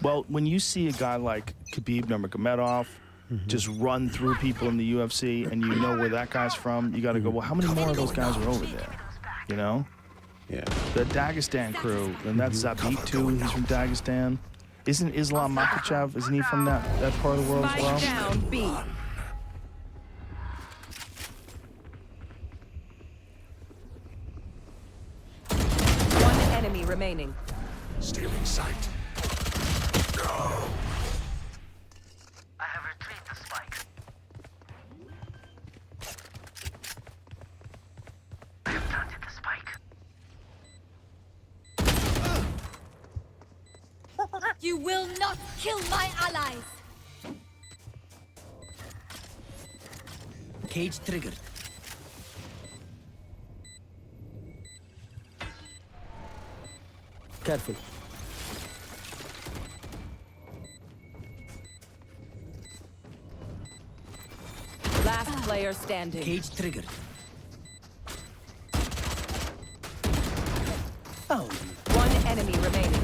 Well, when you see a guy like Khabib Nurmagomedov just run through people in the UFC, and you know where that guy's from, you got to go, well, how many more of those guys are over there? You know? Yeah. The Dagestan crew, and that's Zabit too. He's from Dagestan. Isn't Islam Makhachev? Isn't he from that part of the world as well? Spike down B. One enemy remaining. Stealing sight. I have retrieved the spike. I have planted the spike. You will not kill my allies. Cage triggered. Careful. Last player standing. Cage triggered. Oh. One enemy remaining.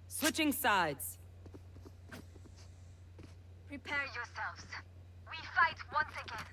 Switching sides. Prepare yourselves. We fight once again.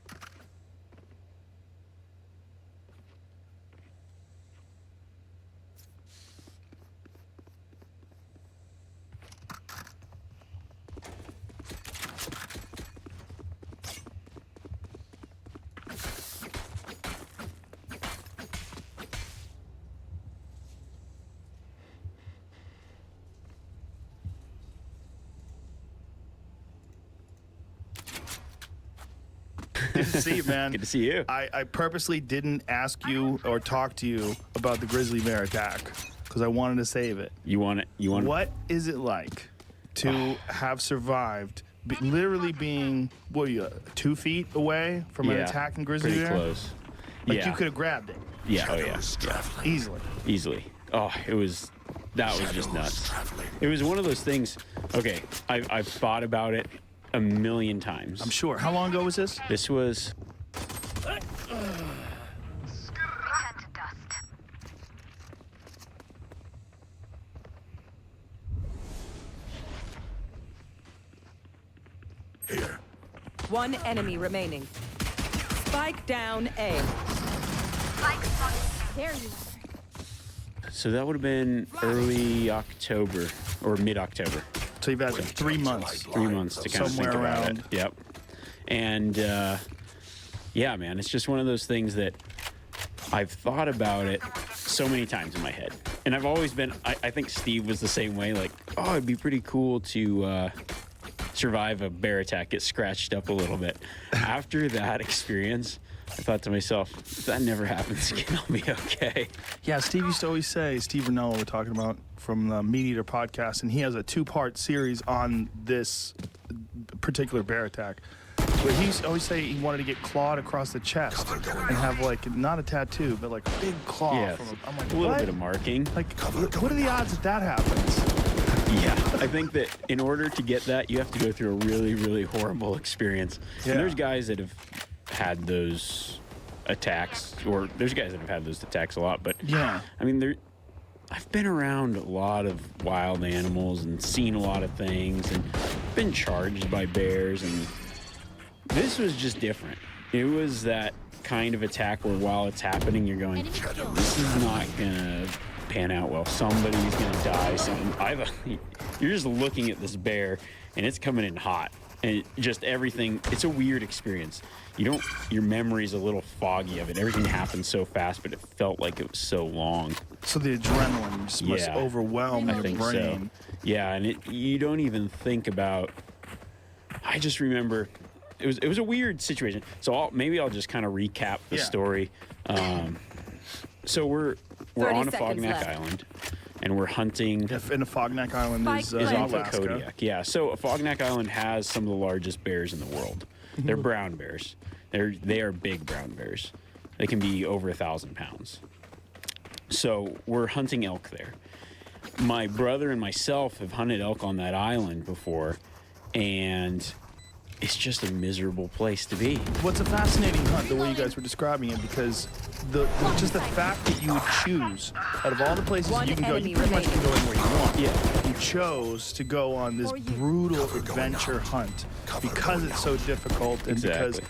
Good to see you, man. Good to see you. I purposely didn't ask you or talk to you about the grizzly bear attack because I wanted to save it. You want it? You want What is it like to have survived, literally being, what are you, 2 feet away from an attacking grizzly pretty bear? close. Like Yeah. you could have grabbed it. Yeah. Oh yeah. Easily. Easily. Oh, that was just nuts. It was one of those things. Okay, I've thought about it a million times. I'm sure. How long ago was this? This was Return to dust. One enemy remaining. Spike down A. There you are. So that would have been early October or mid-October. So you've had 3 months. 3 months to kind of think Somewhere about around. it. Yep. And yeah, man, it's just one of those things that I've thought about it so many times in my head. And I've always been, I think Steve was the same way, like, oh, it'd be pretty cool to survive a bear attack, get scratched up a little bit. After that experience, I thought to myself, if that never happens again, I'll be okay. Yeah, Steve used to always say, Steve Ranella we're talking about from the Meat Eater podcast, and he has a 2-part series on this particular bear attack. But he used to always say he wanted to get clawed across the chest and have like, not a tattoo, but like a big claw. Yeah, I'm like, a little what? bit of marking. Like, what are the odds that that happens? Yeah, I think that in order to get that, you have to go through a really, really horrible experience. Yeah. And there's guys that have had those attacks, or there's guys that have had those attacks a lot, but yeah, I mean, I've been around a lot of wild animals and seen a lot of things and been charged by bears, and this was just different. It was that kind of attack where while it's happening, you're going, this is not gonna pan out well. Somebody's gonna die. You're just looking at this bear and it's coming in hot, and just everything. It's a weird experience. Your memory's a little foggy of it. Everything happened so fast, but it felt like it was so long. So the adrenaline just must overwhelm your brain. So. Yeah, and you don't even think about. I just remember it was a weird situation. So maybe I'll just kind of recap the story. So we're on a Fognak Island, and we're hunting. And a Fognak Island is off of Alaska. Kodiak. Yeah, so a Fognak Island has some of the largest bears in the world. They're brown bears. They are big brown bears. They can be over 1,000 pounds. So we're hunting elk there. My brother and myself have hunted elk on that island before, and it's just a miserable place to be. What's a fascinating hunt, the way you guys were describing it, because just the fact that you would choose, out of all the places you can go, you pretty much can go anywhere you want. Yeah. You chose to go on this brutal adventure hunt because it's so difficult, and because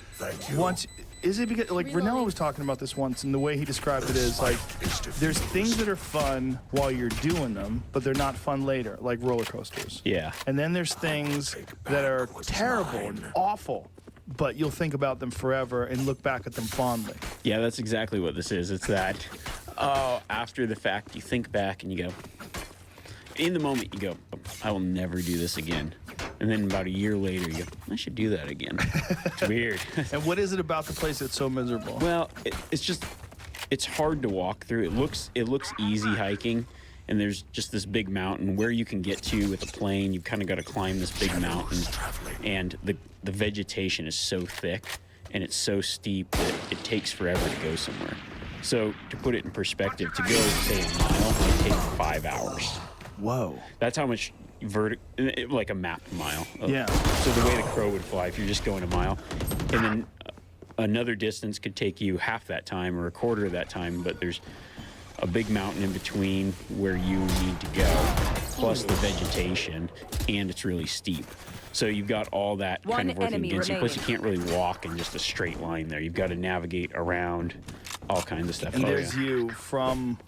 is it because, like, Ranella was talking about this once, and the way he described it is, like, there's things that are fun while you're doing them, but they're not fun later, like roller coasters. Yeah. And then there's things that are terrible and awful, but you'll think about them forever and look back at them fondly. Yeah, that's exactly what this is. It's that, after the fact, you think back and you go, in the moment you go, I will never do this again. And then about a year later, you go, I should do that again. It's weird. And what is it about the place that's so miserable? Well, it's hard to walk through. It looks easy hiking, and there's just this big mountain where you can get to with a plane. You've kind of got to climb this big mountain, and the vegetation is so thick and it's so steep that it takes forever to go somewhere. So to put it in perspective, to go, say, a mile might take 5 hours. Whoa. That's how much like a mapped mile. Yeah. So the way the crow would fly, if you're just going a mile, and then another distance could take you half that time or a quarter of that time, but there's a big mountain in between where you need to go, plus the vegetation, and it's really steep. So you've got all that kind of working against you. Plus you can't really walk in just a straight line there. You've got to navigate around all kinds of stuff. And there's you from...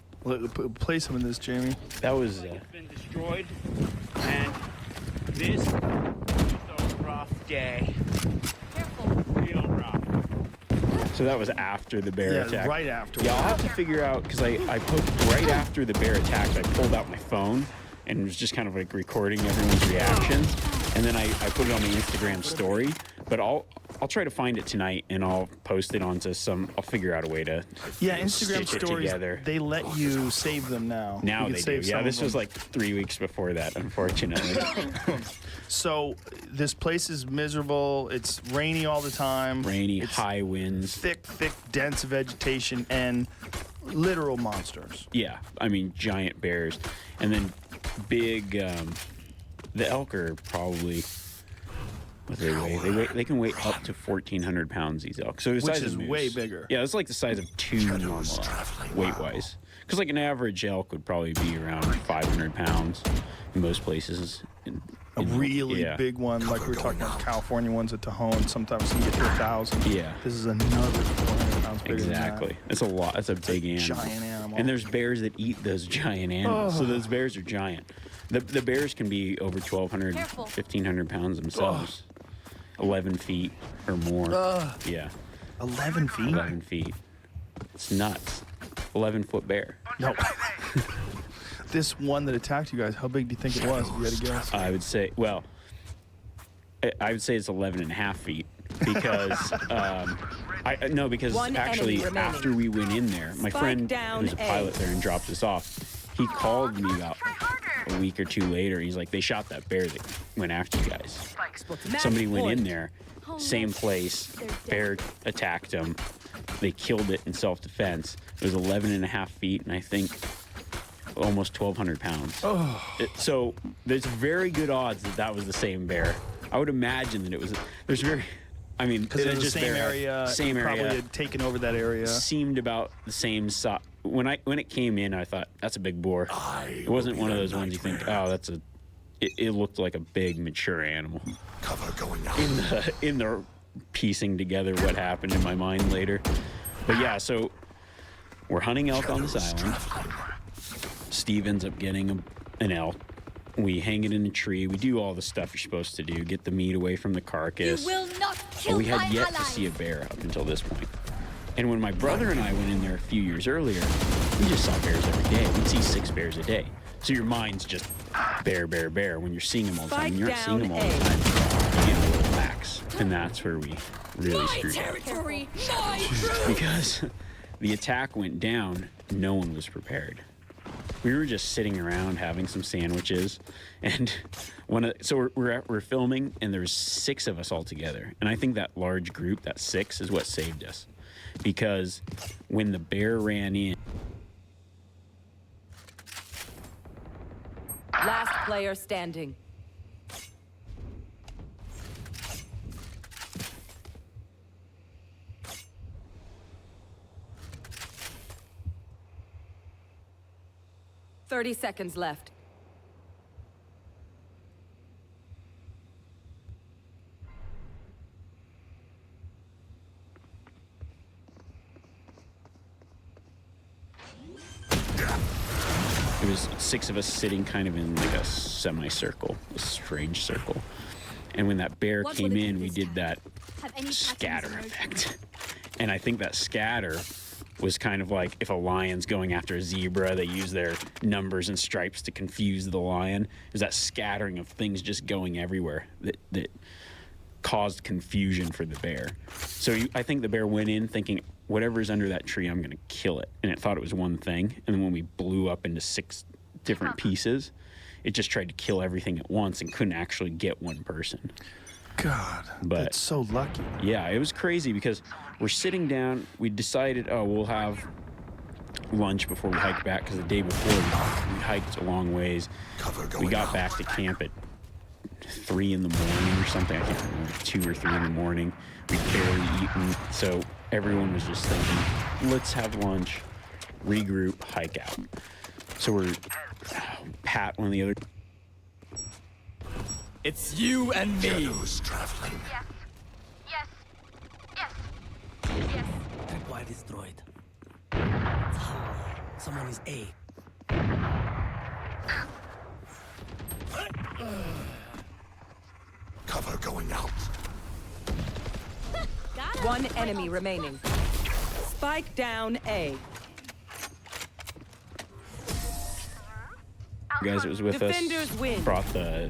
Play some of this, Jamie. That was... It's been destroyed, and this is a rough day. Careful. Real rough. So that was after the bear attack. Right after. Yeah, I'll have to figure out, because I put right after the bear attack, I pulled out my phone and was just kind of like recording everyone's reactions. And then I put it on the Instagram story, but I'll try to find it tonight and I'll post it onto I'll figure out a way to Instagram stitch stories, it together. They let you save them now. Now they do. Yeah, this was like 3 weeks before that, unfortunately. So this place is miserable. It's rainy all the time. Rainy, high winds. Thick, dense vegetation and literal monsters. Yeah, I mean, giant bears. And then big, the elk are probably, what do they weigh? They can weigh up to 1,400 pounds, these elk. So the Which size is of moose. way bigger. Yeah, it's like the size of 2 normal elk, weight-wise. Because like an average elk would probably be around 500 pounds in most places. A really yeah. big one, like we were talking about California ones at Tajon, sometimes can get to 1,000. Yeah. This is another 400 pounds bigger Exactly. than It's a lot. It's a big animal. giant animal. And there's bears that eat those giant animals. So those bears are giant. The bears can be over 1,200, 1,500 pounds themselves. 11 feet or more. Yeah. 11 feet? 11 feet. It's nuts. 11-foot bear. No. This one that attacked you guys, how big do you think it was, if you had to guess? I would say, well, I would say it's 11 and a half feet because, because One actually enemy remaining. after we went in there, my Spike friend down who's a A. pilot there and dropped us off, he called me about a week or two later. He's like, they shot that bear that went after you guys. Somebody went in there, same place, bear attacked him. They killed it in self-defense. It was 11 and a half feet, and I think almost 1,200 pounds. So there's very good odds that that was the same bear. I would imagine that it was. There's very, I mean, Because it was the just same bear, area. same you probably area. had taken over that area. Seemed about the same size. When it came in, I thought that's a big boar. It wasn't one of those ones you think, oh, that's a. It looked like a big mature animal. Cover going out. In the piecing together what happened in my mind later, but yeah, so we're hunting elk on this island. Steve ends up getting an elk. We hang it in a tree. We do all the stuff you're supposed to do. Get the meat away from the carcass. You will not But kill we had my yet to allies. see a bear up until this point. And when my brother and I went in there a few years earlier, we just saw bears every day. We'd see 6 bears a day. So your mind's just bear, bear, bear. When you're seeing them all the time, Spike you're not seeing them all the down time. You get a little lax. And that's where we really screwed up. Territory, my truth. Because the attack went down, no one was prepared. We were just sitting around having some sandwiches, and we're filming, and there's 6 of us all together. And I think that large group, that 6, is what saved us, because when the bear ran in, Last player standing. "30 seconds left. it was 6 of us sitting kind of in like a semicircle, a strange circle. And when that bear What came would it in, be we this did time? that Have any scatter patterns emerged? effect. And I think that scatter was kind of like if a lion's going after a zebra, they use their numbers and stripes to confuse the lion. It was that scattering of things just going everywhere that caused confusion for the bear. So I think the bear went in thinking, whatever's under that tree, I'm going to kill it. And it thought it was one thing. And then when we blew up into 6 different pieces, it just tried to kill everything at once and couldn't actually get one person. God, But that's so lucky. yeah, it was crazy because we're sitting down. We decided, we'll have lunch before we hike back, because the day before we hiked a long ways. We got back to camp at 3 in the morning or something. I can't remember, 2 or 3 in the morning. We'd barely eaten. So everyone was just thinking, let's have lunch, regroup, hike out. So we're Pat, one of the other. It's you and me. Traveling. Yes. Yes. Yes. Tripwire destroyed. Someone is A. Cover going out. One enemy remaining. Spike down A. Guys that was with Defenders us win. brought the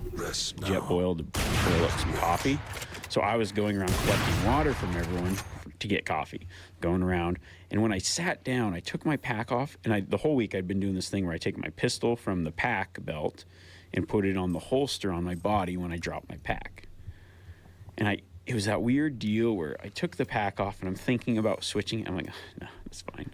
jet boil to boil up some coffee. So I was going around collecting water from everyone to get coffee, going around. And when I sat down, I took my pack off, and the whole week I'd been doing this thing where I take my pistol from the pack belt and put it on the holster on my body when I drop my pack. And it was that weird deal where I took the pack off and I'm thinking about switching. I'm like, no, that's fine.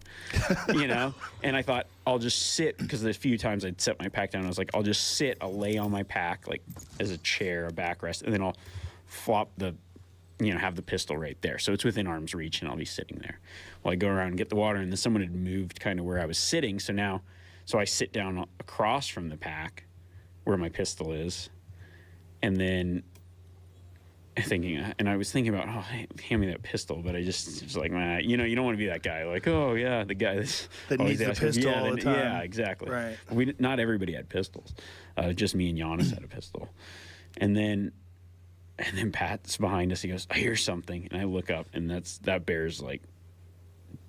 You know? And I thought, I'll just sit, because a few times I'd set my pack down. I was like, I'll just sit, I'll lay on my pack, like as a chair, a backrest, and then I'll flop have the pistol right there. So it's within arm's reach and I'll be sitting there. Well, I go around and get the water, and then someone had moved kind of where I was sitting. So I sit down across from the pack where my pistol is. And then I was thinking about, oh, hey, hand me that pistol, but I just was like, man, you don't want to be that guy. Like, oh yeah, the guy that needs the pistol all the time. Yeah, exactly. Right. Not everybody had pistols. Just me and Giannis had a pistol. And then Pat's behind us. He goes, I hear something, and I look up, and that bear's like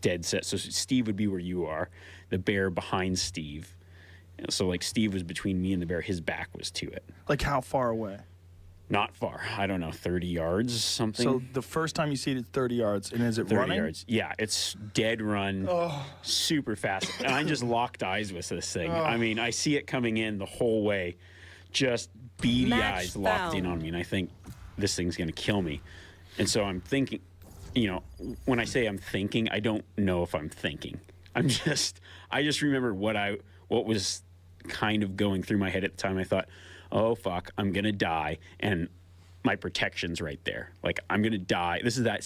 dead set. So Steve would be where you are, the bear behind Steve. So like Steve was between me and the bear. His back was to it. Like how far away? Not far. I don't know, 30 yards, something. So the first time you see it, it's 30 yards, and is it 30 running? yards. Yeah, it's dead run, super fast. And I just locked eyes with this thing. I mean, I see it coming in the whole way, just beady eyes locked in on me, and I think this thing's going to kill me. And so I'm thinking, when I say I'm thinking, I don't know if I'm thinking. I just remember what was kind of going through my head at the time. I thought, oh, fuck, I'm going to die, and my protection's right there. Like, I'm going to die. This is that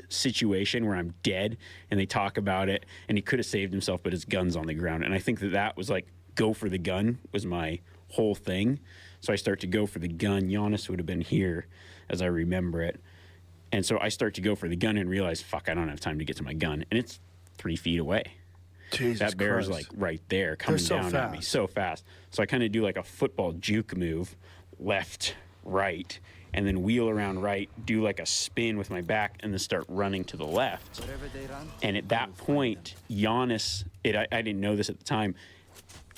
situation where I'm dead, and they talk about it, and he could have saved himself, but his gun's on the ground. And I think that was like, go for the gun was my whole thing. So I start to go for the gun. Giannis would have been here, as I remember it. And so I start to go for the gun and realize, fuck, I don't have time to get to my gun. And it's 3 feet away. Jesus that bear's Christ. like right there coming down at me so fast. So I kind of do like a football juke move, left, right, and then wheel around right, do like a spin with my back, and then start running to the left. And at that point, Giannis, I didn't know this at the time,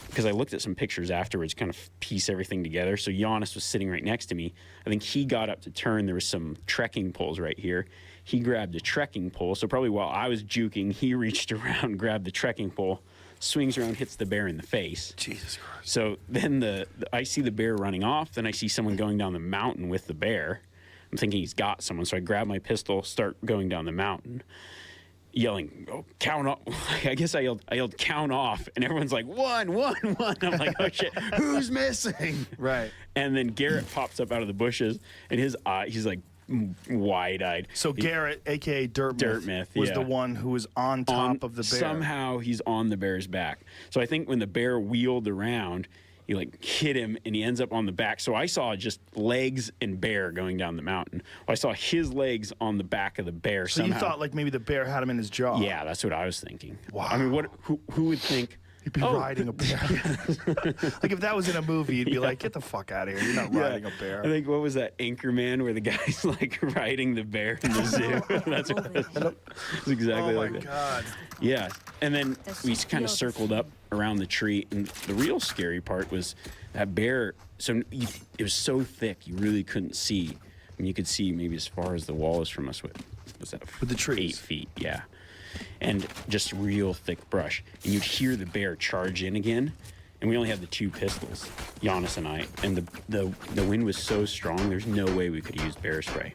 because I looked at some pictures afterwards, kind of piece everything together. So Giannis was sitting right next to me. I think he got up to turn. There was some trekking poles right here. He grabbed a trekking pole. So probably while I was juking, he reached around, grabbed the trekking pole, swings around, hits the bear in the face. Jesus Christ. So then I see the bear running off. Then I see someone going down the mountain with the bear. I'm thinking he's got someone. So I grab my pistol, start going down the mountain, yelling, oh, count off. I guess I yelled count off, and everyone's like, 1, 1, 1. I'm like, oh shit, who's missing? Right. And then Garrett pops up out of the bushes, and his eye, he's like wide-eyed. So Garrett, aka Dirtmouth, was the one who was on top of the bear. Somehow he's on the bear's back. So I think when the bear wheeled around, he like hit him, and he ends up on the back. So I saw just legs and bear going down the mountain. Well, I saw his legs on the back of the bear. So somehow. you thought like maybe the bear had him in his jaw? Yeah, that's what I was thinking. Wow. I mean, who would think? You'd be riding a bear. Like if that was in a movie, you'd be like, get the fuck out of here. You're not riding a bear. I think, what was that, Anchorman, where the guy's like riding the bear in the zoo? That's exactly like that. Oh my God. Yeah. And then we kind of circled up around the tree. And the real scary part was that bear. So it was so thick, you really couldn't see. And you could see maybe as far as the wall is from us. What was that? With the trees. 8 feet, yeah. And just real thick brush. And you'd hear the bear charge in again. And we only had the 2 pistols, Giannis and I. And the wind was so strong, there's no way we could use bear spray.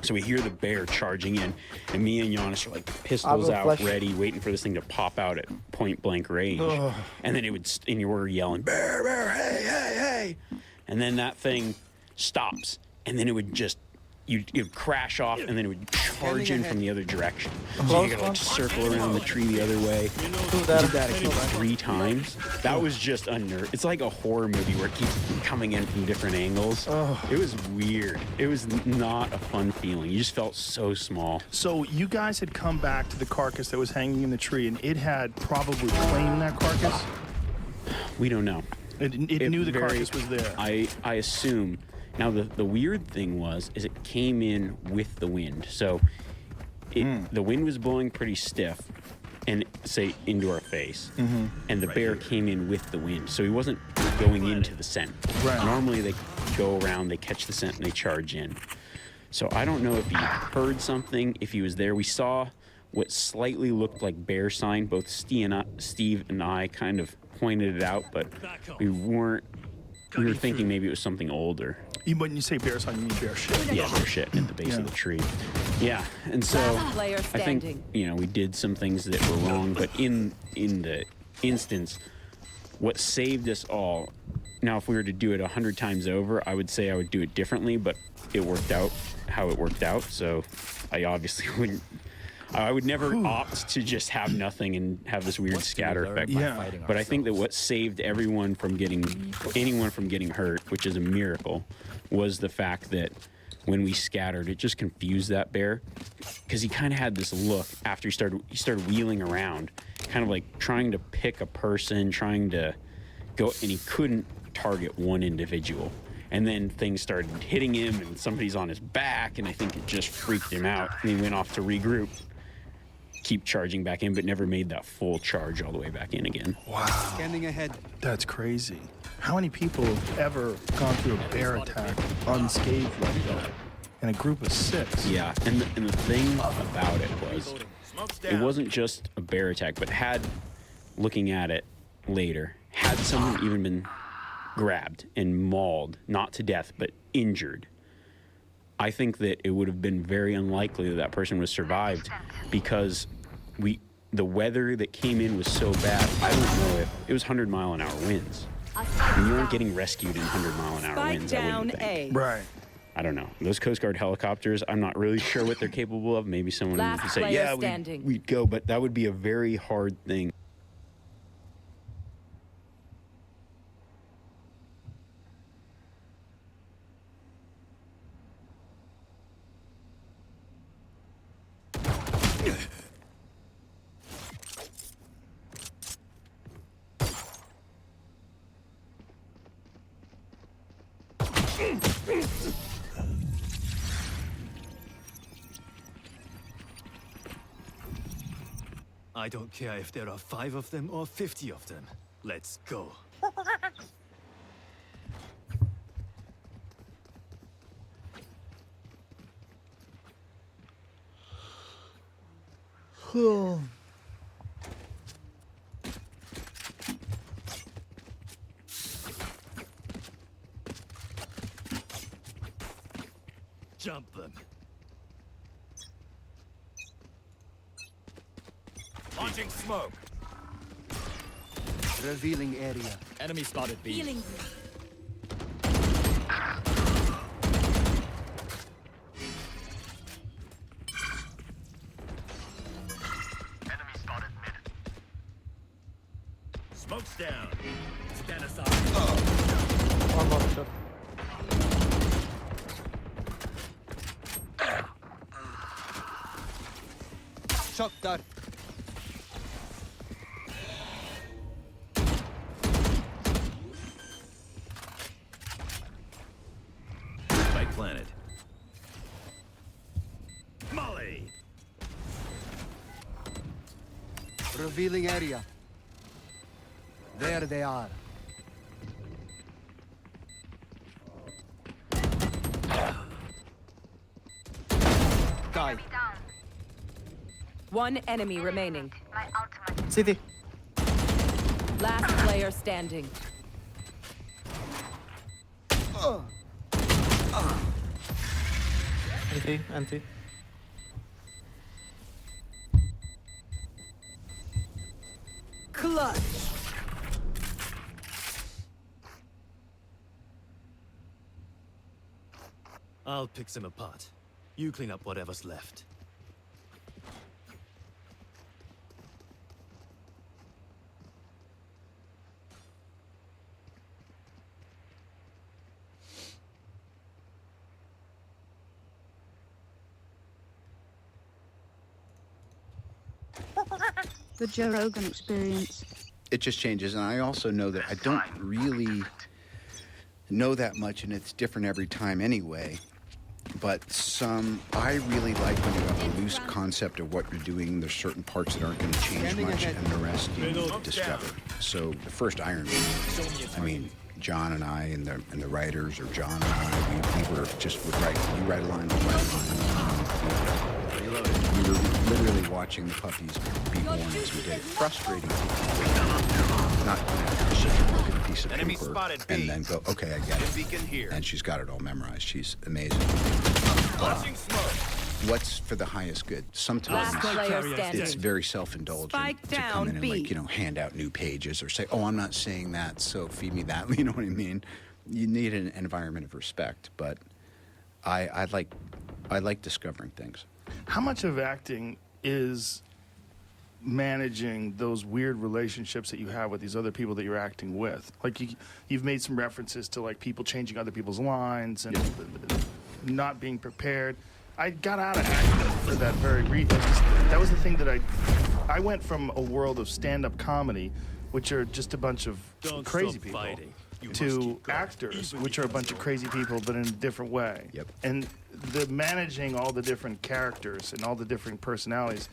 So we hear the bear charging in, and me and Giannis are like pistols out, ready, waiting for this thing to pop out at point blank range. Ugh. And then and you were yelling, bear, bear, hey, hey, hey. And then that thing stops, and then it would just, you'd crash off, and then it would charge in from the other direction. So you gotta like circle around the tree the other way. We did that I think 3 times. That was just unnerving. It's like a horror movie where it keeps coming in from different angles. It was weird. It was not a fun feeling. You just felt so small. So you guys had come back to the carcass that was hanging in the tree, and it had probably claimed that carcass? We don't know. It knew the carcass was there. I assume. Now, the weird thing is it came in with the wind. So the wind was blowing pretty stiff and, say, into our face. And the bear came in with the wind. So he wasn't going into the scent. Right. Normally, they go around, they catch the scent, and they charge in. So I don't know if he heard something, if he was there. We saw what slightly looked like bear sign. Both Steve and I kind of pointed it out, but we were thinking maybe it was something older. When you say bear sign, you mean bear shit. Yeah, bear shit at the base of the tree. Yeah, and so I think, we did some things that were wrong, but in the instance, what saved us all, now if we were to do it 100 times over, I would say I would do it differently, but it worked out how it worked out, so I obviously wouldn't, I would never opt to just have nothing and have this weird scatter effect. But I think that what saved anyone from getting hurt, which is a miracle, was the fact that when we scattered, it just confused that bear, because he kind of had this look after he started wheeling around, kind of like trying to pick a person, trying to go, and he couldn't target one individual. And then things started hitting him, and somebody's on his back, and I think it just freaked him out, and he went off to regroup, keep charging back in, but never made that full charge all the way back in again. Wow. Scanning ahead. That's crazy. How many people have ever gone through a bear attack unscathed like that? In a group of 6. Yeah, and the thing about it was, it wasn't just a bear attack, but looking at it later, had someone even been grabbed and mauled, not to death, but injured, I think that it would have been very unlikely that that person was survived, because the weather that came in was so bad. I don't know if it was 100-mile-an-hour winds. And you weren't getting rescued in 100-mile-an-hour winds. I wouldn't think. Right. I don't know. Those Coast Guard helicopters, I'm not really sure what they're capable of. Maybe someone would say, yeah, we'd go, but that would be a very hard thing. I don't care if there are 5 of them or 50 of them. Let's go. Jump them. Launching smoke. Revealing area. Enemy spotted B. Healing. Enemy spotted mid. Smoke's down. Scan aside. One more shot. Shock dart. Spike planted. Molly. Revealing area. There they are. Die. One enemy remaining. City. Last player standing. Anti. Clutch. I'll pick them apart. You clean up whatever's left. The Joe Rogan experience. It just changes, and I also know that I don't really know that much, and it's different every time anyway. But I really like when you have a loose concept of what you're doing. There's certain parts that aren't going to change much, and the rest you discover. So the first Iron Man, I mean, John and I and the writers, or John and I, we were just would write. You write a line, we write a line. We were literally watching the puppies be born as we did it. Frustrating. Not sit and look at a piece of paper and then go, okay, I get it. And she's got it all memorized. She's amazing. What's for the highest good? Sometimes it's very self-indulgent to come in and like, hand out new pages or say, oh, I'm not saying that, so feed me that. You know what I mean? You need an environment of respect, but I like discovering things. How much of acting is managing those weird relationships that you have with these other people that you're acting with. Like you've made some references to like people changing other people's lines and not being prepared. I got out of acting for that very reason. That was the thing that I went from a world of stand-up comedy, which are just a bunch of crazy people, to actors, which are a bunch of crazy people, but in a different way. Yep. And the managing all the different characters and all the different personalities,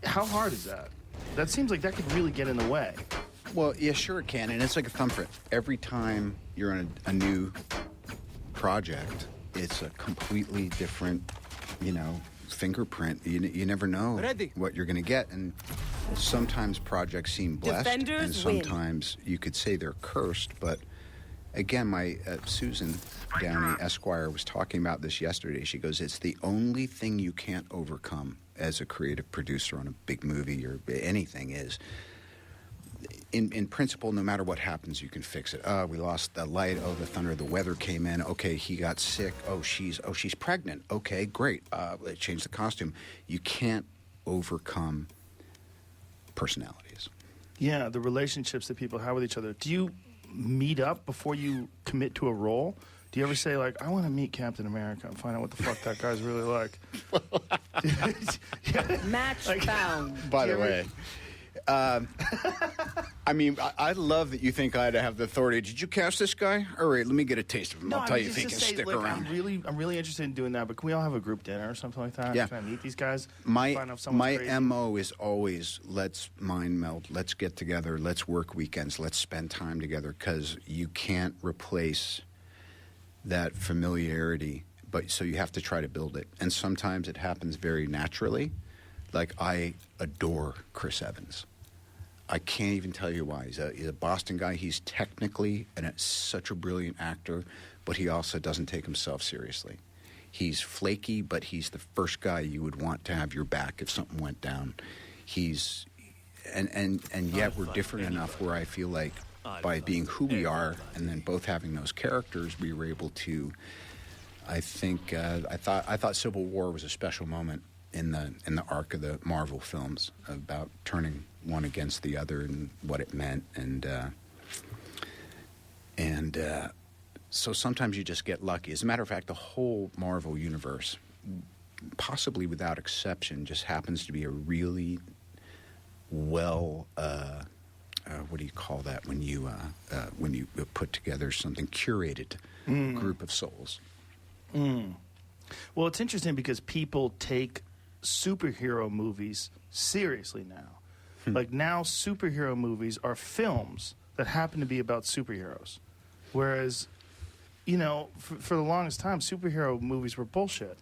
how hard is that? That seems like that could really get in the way. Well, yeah, sure it can, and it's like a thumbprint. Every time you're on a new project, it's a completely different, fingerprint. You never know what you're going to get, and sometimes projects seem blessed, Defenders and sometimes you could say they're cursed. But again, my Susan Downey Esquire was talking about this yesterday. She goes, "It's the only thing you can't overcome as a creative producer on a big movie or anything is, in principle, no matter what happens, you can fix it. We lost the light. Oh, the thunder. The weather came in. Okay, he got sick. Oh, she's pregnant. Okay, great. Change the costume. You can't overcome personalities. Yeah, the relationships that people have with each other. Do you meet up before you commit to a role? Do you ever say, like, I want to meet Captain America and find out what the fuck that guy's really like? Match found. By the way, I mean, I love that you think I had to have the authority. Did you cast this guy? All right, let me get a taste of him. I'll tell you if he can stick around. I'm really interested in doing that, but can we all have a group dinner or something like that? Yeah. Can I meet these guys? My crazy? MO is always, let's mind meld, let's get together, let's work weekends, let's spend time together, because you can't replace that familiarity, but so you have to try to build it. And sometimes it happens very naturally. Like, I adore Chris Evans. I can't even tell you why. He's a Boston guy. He's technically such a brilliant actor, but he also doesn't take himself seriously. He's flaky, but he's the first guy you would want to have your back if something went down. He's and yet we're different enough where I feel like by being who we are and then both having those characters, we were able to. I think I thought Civil War was a special moment in the arc of the Marvel films about turning one against the other and what it meant, and so sometimes you just get lucky. As a matter of fact, the whole Marvel universe, possibly without exception, just happens to be a really well. What do you call that when you put together something curated group of souls? Well, it's interesting because people take superhero movies seriously now. Like, now superhero movies are films that happen to be about superheroes. Whereas, for the longest time, superhero movies were bullshit.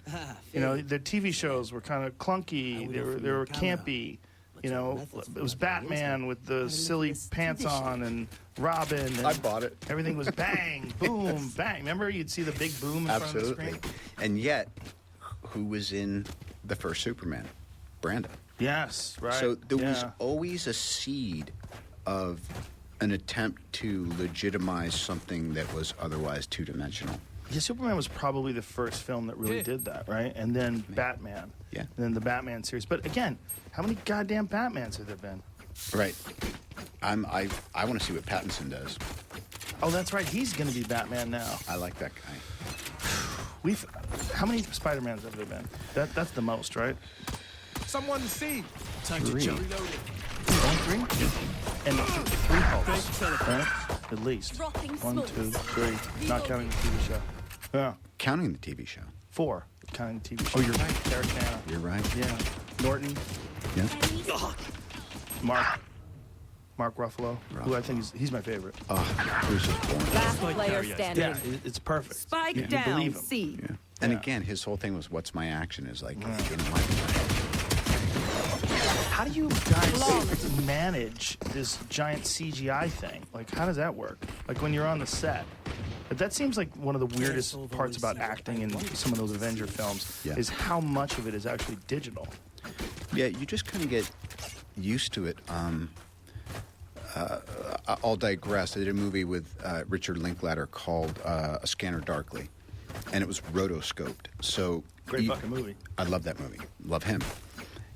Their TV shows were kind of clunky. They were campy. It was Batman with the silly pants on and Robin. And I bought it. Everything was bang, boom, bang. Remember, you'd see the big boom in front of the screen? And yet, who was in the first Superman? Brandon. Yes, right. So there was always a seed of an attempt to legitimize something that was otherwise two-dimensional. Yeah, Superman was probably the first film that really did that, right? And then Batman. Yeah. And then the Batman series. But again, how many goddamn Batmans have there been? Right. I want to see what Pattinson does. Oh, that's right. He's going to be Batman now. I like that guy. How many Spider-Mans have there been? That's the most, right? Someone see. Time to jump. Only 3? And 3 Hulks, right? At least. 1, 2, 3. Not counting the TV show. Yeah. Counting the TV show. 4. Counting the TV show. Oh, you're right. Eric Bana. You're right. Yeah. Norton. Yeah. Mark Ruffalo, who I think he's my favorite. Bruce is born. Last player standing. Yeah, it's perfect. Spike You down. believe him. C. Yeah. And again, his whole thing was, "What's my action?" Is like, how do you guys manage this giant CGI thing? Like, how does that work? Like, when you're on the set, that seems like one of the weirdest parts about acting in some of those Avenger films is how much of it is actually digital. Yeah, you just kind of get used to it. I'll digress. I did a movie with Richard Linklater called A Scanner Darkly, and it was rotoscoped. So Great fucking movie. I love that movie. Love him.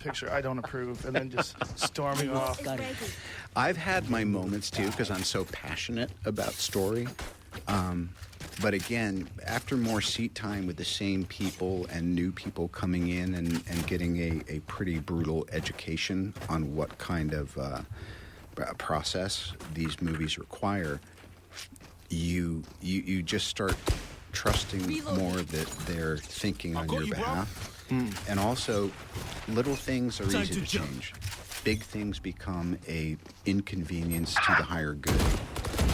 picture, I don't approve, and then just storming off. I've had my moments too because I'm so passionate about story. But again, after more seat time with the same people and new people coming in and getting a pretty brutal education on what kind of process these movies require, you just start trusting more that they're thinking on your behalf. And also, little things are easy to change. Big things become a inconvenience to the higher good.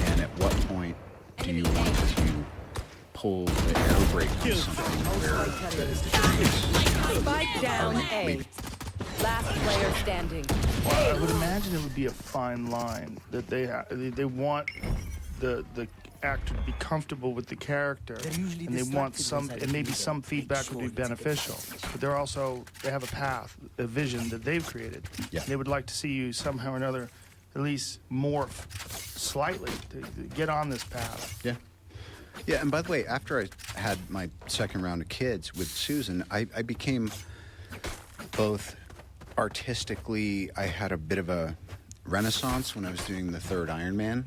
And at what point do you want to pull the air brake on something where Spike down A. Last player standing. Well, I would imagine it would be a fine line that they want the actor to be comfortable with the character, and they want some, and maybe some feedback would be beneficial. But they have a path, a vision that they've created. Yeah. They would like to see you somehow or another, at least morph slightly to get on this path. Yeah. Yeah, and by the way, after I had my second round of kids with Susan, I became both artistically, I had a bit of a renaissance when I was doing the third Iron Man.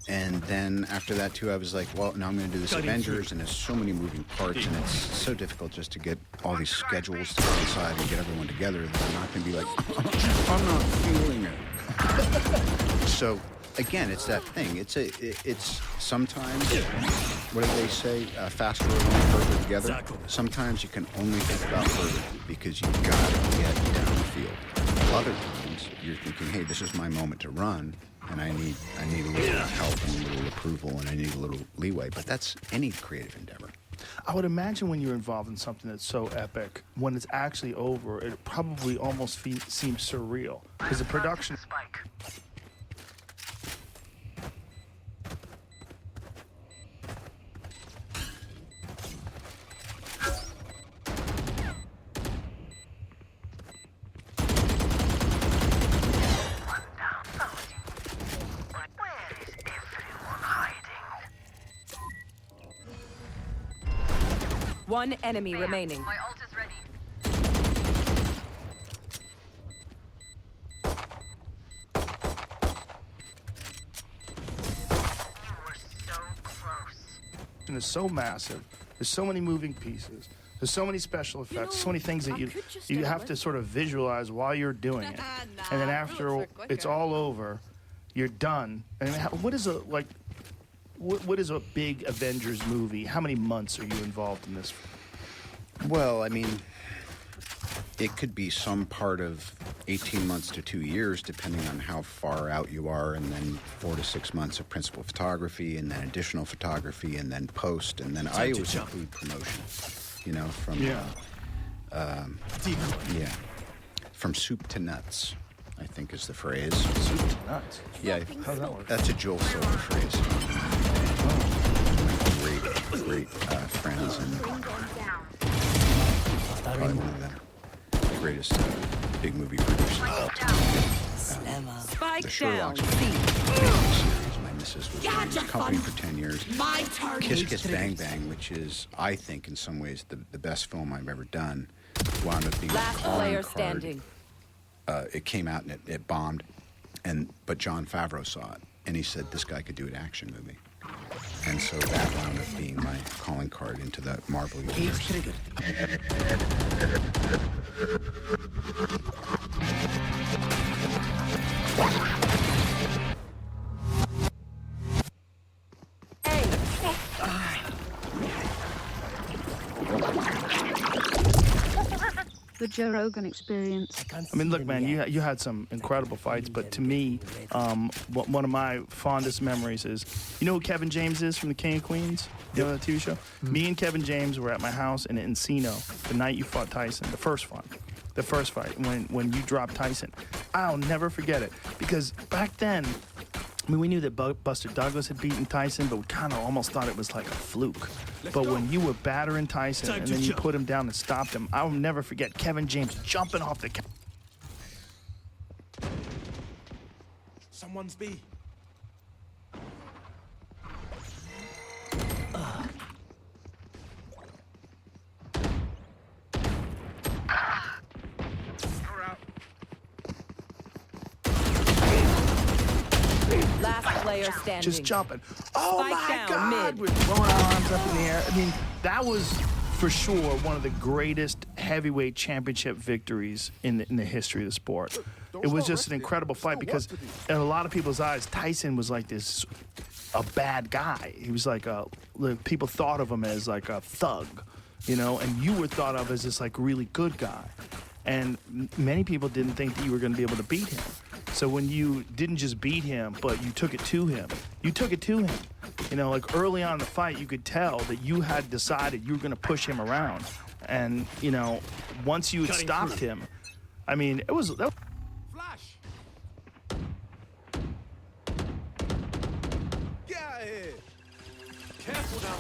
And then after that, too, I was like, well, now I'm going to do this Avengers, and there's so many moving parts, and it's so difficult just to get all these schedules to coincide and get everyone together that I'm not going to be like, I'm not feeling it. So, again, it's that thing. It's sometimes, what do they say, faster alone, further together? Sometimes you can only think about further because you've got to get down the field. Other times, you're thinking, hey, this is my moment to run, and I need a little help and a little approval, and I need a little leeway. But that's any creative endeavor. I would imagine when you're involved in something that's so epic, when it's actually over, it probably almost seems surreal because the production. One enemy remaining. My ult is ready. And it's so massive. There's so many moving pieces. There's so many special effects, so many things that you have to sort of visualize while you're doing it. And then after it's all over, you're done. And what is a big Avengers movie? How many months are you involved in this? Well, I mean, it could be some part of 18 months to 2 years, depending on how far out you are, and then 4 to 6 months of principal photography, and then additional photography, and then post, and then I always include promotion, from from soup to nuts, I think is the phrase. Soup to nuts? Yeah. How's that work? That's a Joel Silver phrase. Great friends and probably one of the greatest big movie producers of all time. The Sherlock series. My missus was running this company for 10 years. Kiss Kiss Bang Bang, which is, I think, in some ways, the best film I've ever done, wound up being Last a calling player card. standing. It came out and it bombed, but Jon Favreau saw it, and he said this guy could do an action movie. And so that wound up being my calling card into the Marvel universe. The Joe Rogan Experience. I mean, look, man, you had some incredible fights, but to me, one of my fondest memories is, you know who Kevin James is from The King of Queens? You know that TV show? Me and Kevin James were at my house in Encino the night you fought Tyson, the first fight, when you dropped Tyson. I'll never forget it, because back then, I mean, we knew that Buster Douglas had beaten Tyson, but we kind of almost thought it was like a fluke. But when you were battering Tyson and then you put him down and stopped him, I will never forget Kevin James jumping off the couch. Someone's B. player standing. just jumping. Oh Spike my down, God! mid. We're throwing our arms up in the air. I mean, that was for sure one of the greatest heavyweight championship victories in the history of the sport. It was just an incredible fight because, in a lot of people's eyes, Tyson was like a bad guy. He was like people thought of him as like a thug, you know, and you were thought of as this like really good guy. And many people didn't think that you were going to be able to beat him. So when you didn't just beat him, but you took it to him, You know, like early on in the fight, you could tell that you had decided you were going to push him around. And, you know, once you had stopped him, I mean, it was... Flash! Get out of here! Careful now.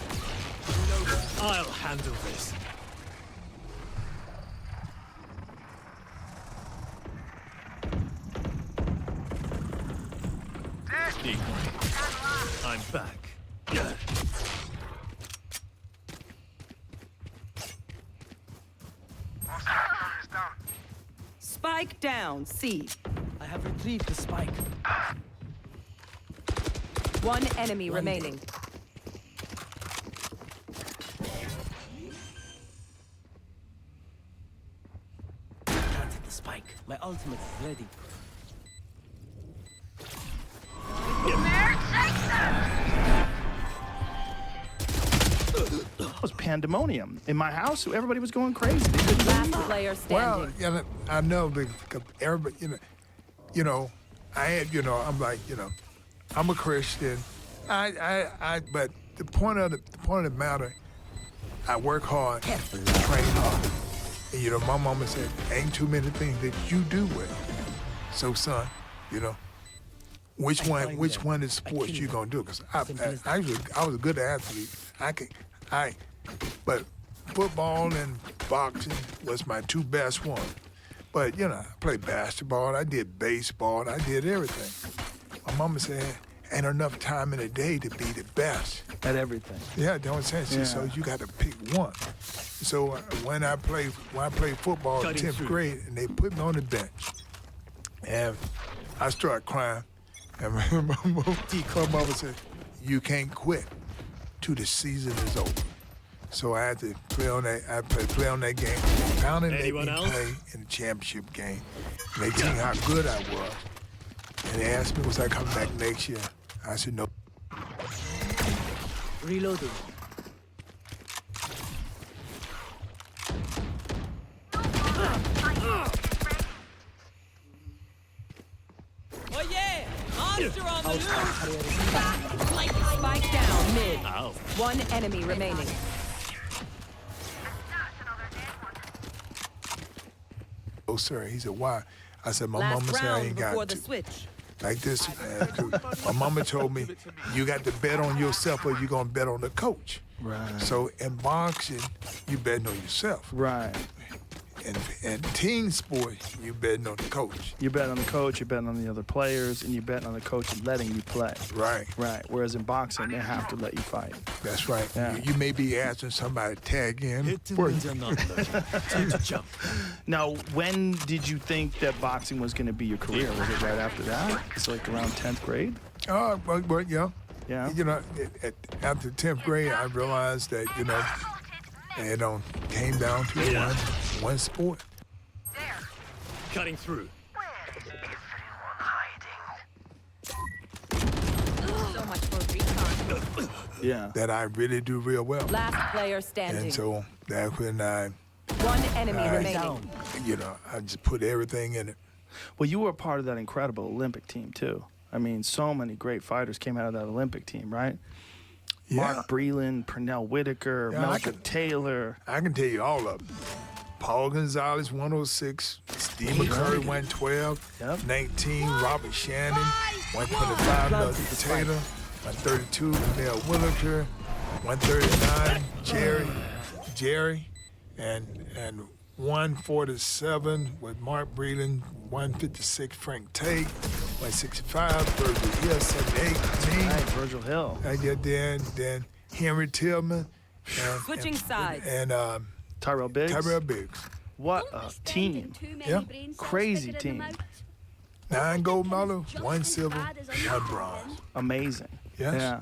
I'll handle this. I'm back. Spike down, C. I have retrieved the spike. One enemy remaining. Planted the spike. My ultimate is ready. It was pandemonium. In my house, everybody was going crazy. Last player Well, standing. you know, I know because everybody, I had, I'm like, I'm a Christian. But the point of the matter, I work hard, train hard. And, my mama said, ain't too many things that you do well. So, son, which one is sports you gonna do? Because I was a good athlete. But football and boxing was my two best ones. But I played basketball, I did baseball, I did everything. My mama said, ain't enough time in a day to be the best at everything. Yeah, that's what I'm saying. Yeah. So you got to pick one. So when I played football in 10th grade, and they put me on the bench, and I started crying. And my mama said, "You can't quit till the season is over." So I had to play on that. I play on that game. Found they let me play in the championship game. And they seen how good I was, and they asked me, "Was I coming back next year?" I said, "No." Reloading. Oh yeah! Monster on the loose! Spike down mid. Ow. One enemy remaining. Oh, sir. He said, "Why?" I said, "My Last mama said I round ain't before got the to." switch. Like this, man. My mama told me, "You got to bet on yourself, or you're gonna bet on the coach." Right. So in boxing, you betting on yourself. Right. And team sport, you betting on the coach. You bet on the coach, you bet on the other players, and you bet on the coach and letting you play. Right. Right. Whereas in boxing, they have to let you fight. That's right. Yeah. You may be asking somebody to tag in. Now, when did you think that boxing was going to be your career? Was it right after that? It's like around 10th grade? Oh, well, yeah. Yeah. After 10th grade, I realized that, it came down to one sport. Cutting through. So much for recon. Yeah. That I really do real well. Last player standing. And so that's when One enemy remaining. I just put everything in it. Well, you were a part of that incredible Olympic team, too. I mean, so many great fighters came out of that Olympic team, right? Yeah. Mark Breland, Pernell Whitaker, Melvin Taylor. I can tell you all of them. Paul Gonzalez, 106. Steve McCurry, 112. 19, Robert Shannon. 125, Melvin Taylor. 132, Pernell Whitaker. 139, Jerry. And 147 with Mark Breland. 156, Frank Tate. 165, Virgil Hill, 78, me. Right, Virgil Hill. I get then Henry Tillman. Switching sides. And Tyrell Biggs. Tyrell Biggs. What a team. Yeah. Crazy team. 9 gold medals, 1 silver, 1 bronze. Amazing. Yes. Yeah.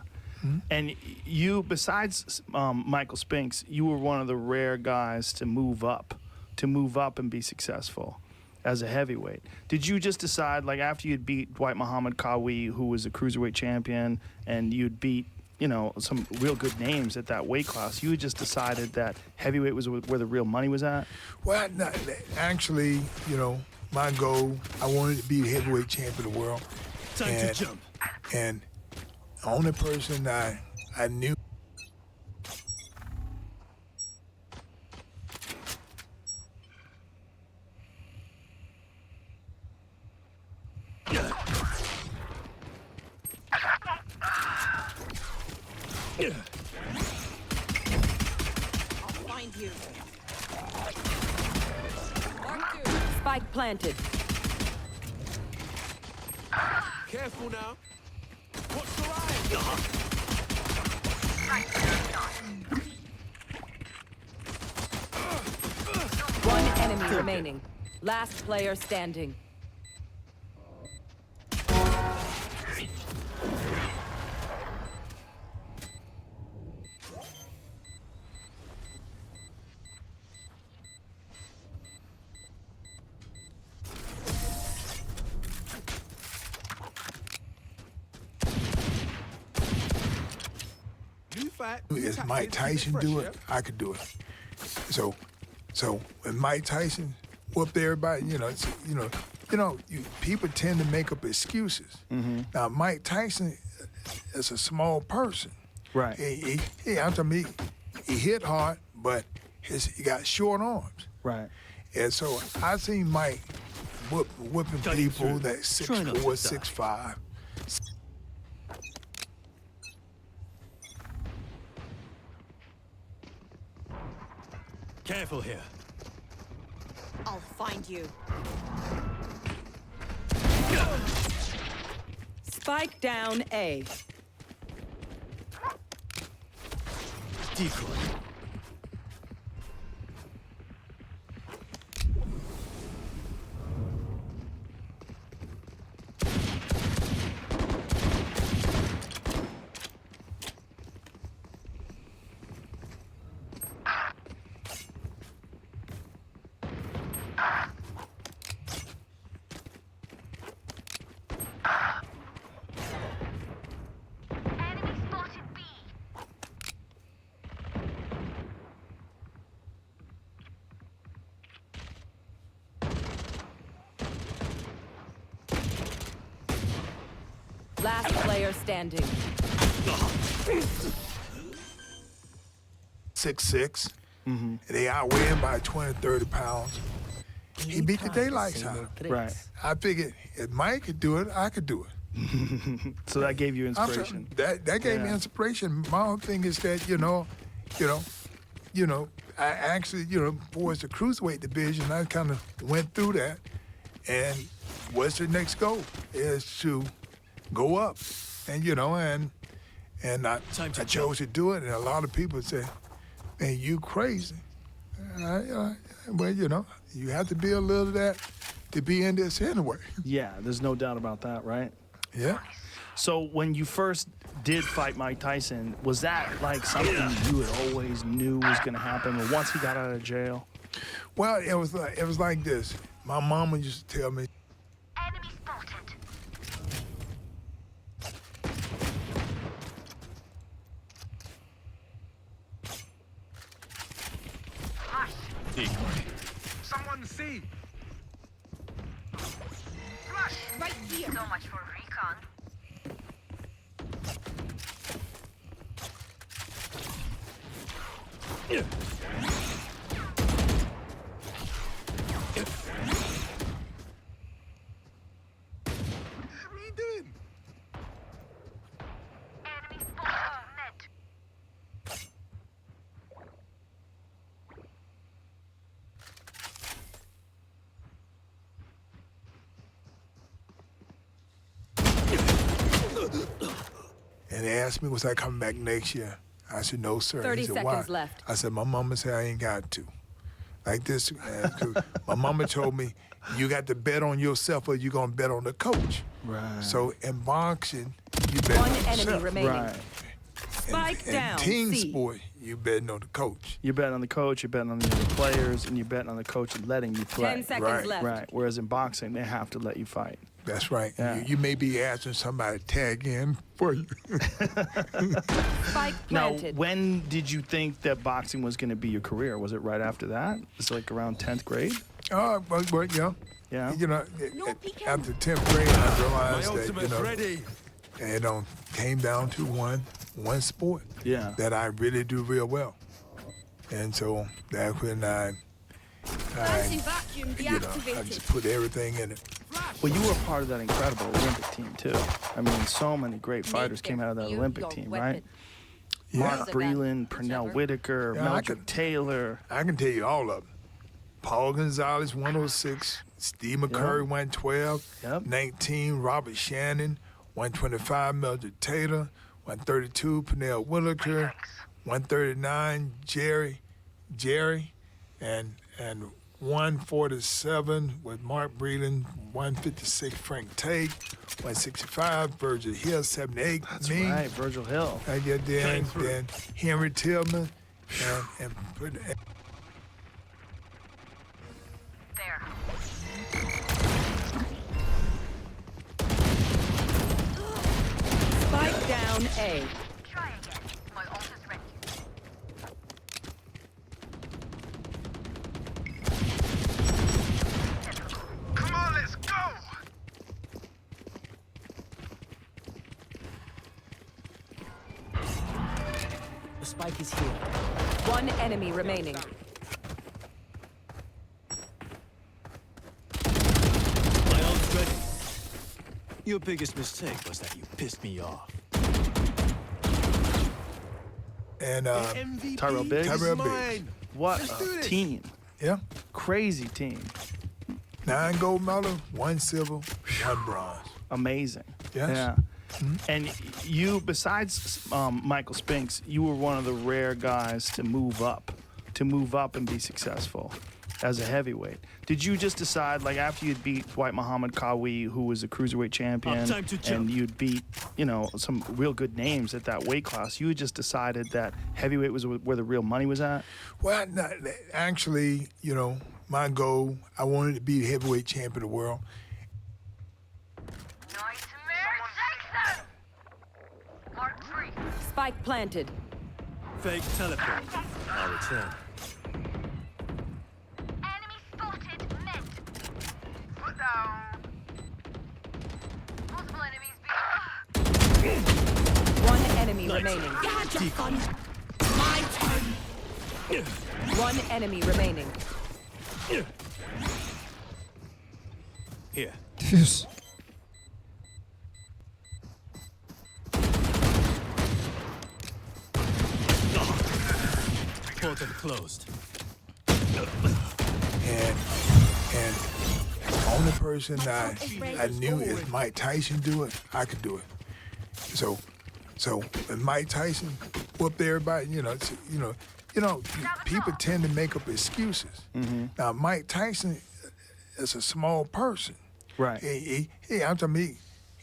And you, besides Michael Spinks, you were one of the rare guys to move up and be successful as a heavyweight. Did you just decide, like after you'd beat Dwight Muhammad Qawi, who was a cruiserweight champion, and you'd beat, you know, some real good names at that weight class, you just decided that heavyweight was where the real money was at? Well, actually, you know, my goal, I wanted to be the heavyweight champion of the world. Time to jump. And the only person I knew I'll find you. Spike planted. Careful now. What's the line? One enemy remaining. Last player standing. If Mike Tyson do it, I could do it. So when Mike Tyson whooped everybody, people tend to make up excuses. Now Mike Tyson is a small person. Right. He hit hard, but he got short arms. Right. And so I seen Mike whipping people that 6'4", 6'5". Careful here. I'll find you. Spike down A. Decoy. Last player standing. 6'6". They outweigh him by 20, 30 pounds. He beat the daylights out of him. Right. I figured if Mike could do it, I could do it. So that gave you inspiration. That gave me inspiration. My whole thing is that, I actually, before it's the cruiserweight division, I kind of went through that. And what's the next goal? Is to go up. And, and I chose to do it. And a lot of people say, man, you crazy. Well, you have to be a little of that to be in this anyway. Yeah, there's no doubt about that, right? Yeah. So when you first did fight Mike Tyson, was that like something you had always knew was going to happen once he got out of jail? Well, it was like this. My mama used to tell me, Enemy spotted. Decoy. Someone see. Flush. Right here. So much for recon. What are you doing? Enemy spotted. Net. and they asked me, was I coming back next year? I said, no, sir. 30 He said, seconds why? left. I said, my mama said I ain't got to. like this. My mama told me, you got to bet on yourself or you're going to bet on the coach. Right. So in boxing, you bet One on enemy yourself. remaining. Right. Spike down. In team C. sport, you betting on the coach. You're betting on the coach, you're betting on the other players, and you're betting on the coach and letting you play. 10 seconds Right. left. Right. Whereas in boxing, they have to let you fight. That's right. Yeah. You may be asking somebody to tag in for you. Spike Now, planted. when did you think that boxing was going to be your career? Was it right after that? It's like around 10th grade? Well, yeah. Yeah. You know, after 10th grade, I My realized that, ultimate's ready. it came down to one sport Yeah. that I really do real well. And so that's when I vacuum I just put everything in it. Well, you were part of that incredible Olympic team, too. I mean, so many great fighters came out of that Olympic team, right? Mark Breland, Pernell Whitaker, Meldrick Taylor. I can tell you all of them. Paul Gonzalez, 106. Steve McCurry, 112. 19, Robert Shannon. 125, Meldrick Taylor. 132, Pernell Whitaker. 139, Jerry. And 147 with Mark Breland. 156, Frank Tate. 165, Virgil Hill. 78, That's me. right, Virgil Hill. And then Henry Tillman. And Spike down A. Try again. My ult is ready. Come on, let's go! The spike is here. One enemy remaining. My ult's ready. Your biggest mistake was that you pissed me off. And Tyrell Biggs. Tyrell Biggs. What a team. Yeah. Crazy team. 9 gold medals, 1 silver, 1 bronze. Amazing. Yes. Yeah. And you, besides Michael Spinks, you were one of the rare guys to move up and be successful as a heavyweight. Did you just decide, like after you'd beat Dwight Muhammad Qawi, who was a cruiserweight champion, Time to jump. and you'd beat, some real good names at that weight class, you just decided that heavyweight was where the real money was at? Well, actually, my goal, I wanted to be the heavyweight champion of the world. Mark 3. Spike planted. Fake teleport. I'll return. Enemy spotted. Mid. Put down. Multiple enemies being. One enemy remaining. My turn. One enemy remaining. Here. Yes. Portal closed. And the only person I knew if Mike Tyson do it, I could do it. So when Mike Tyson whooped everybody, people tend to make up excuses. Now Mike Tyson is a small person. Right. He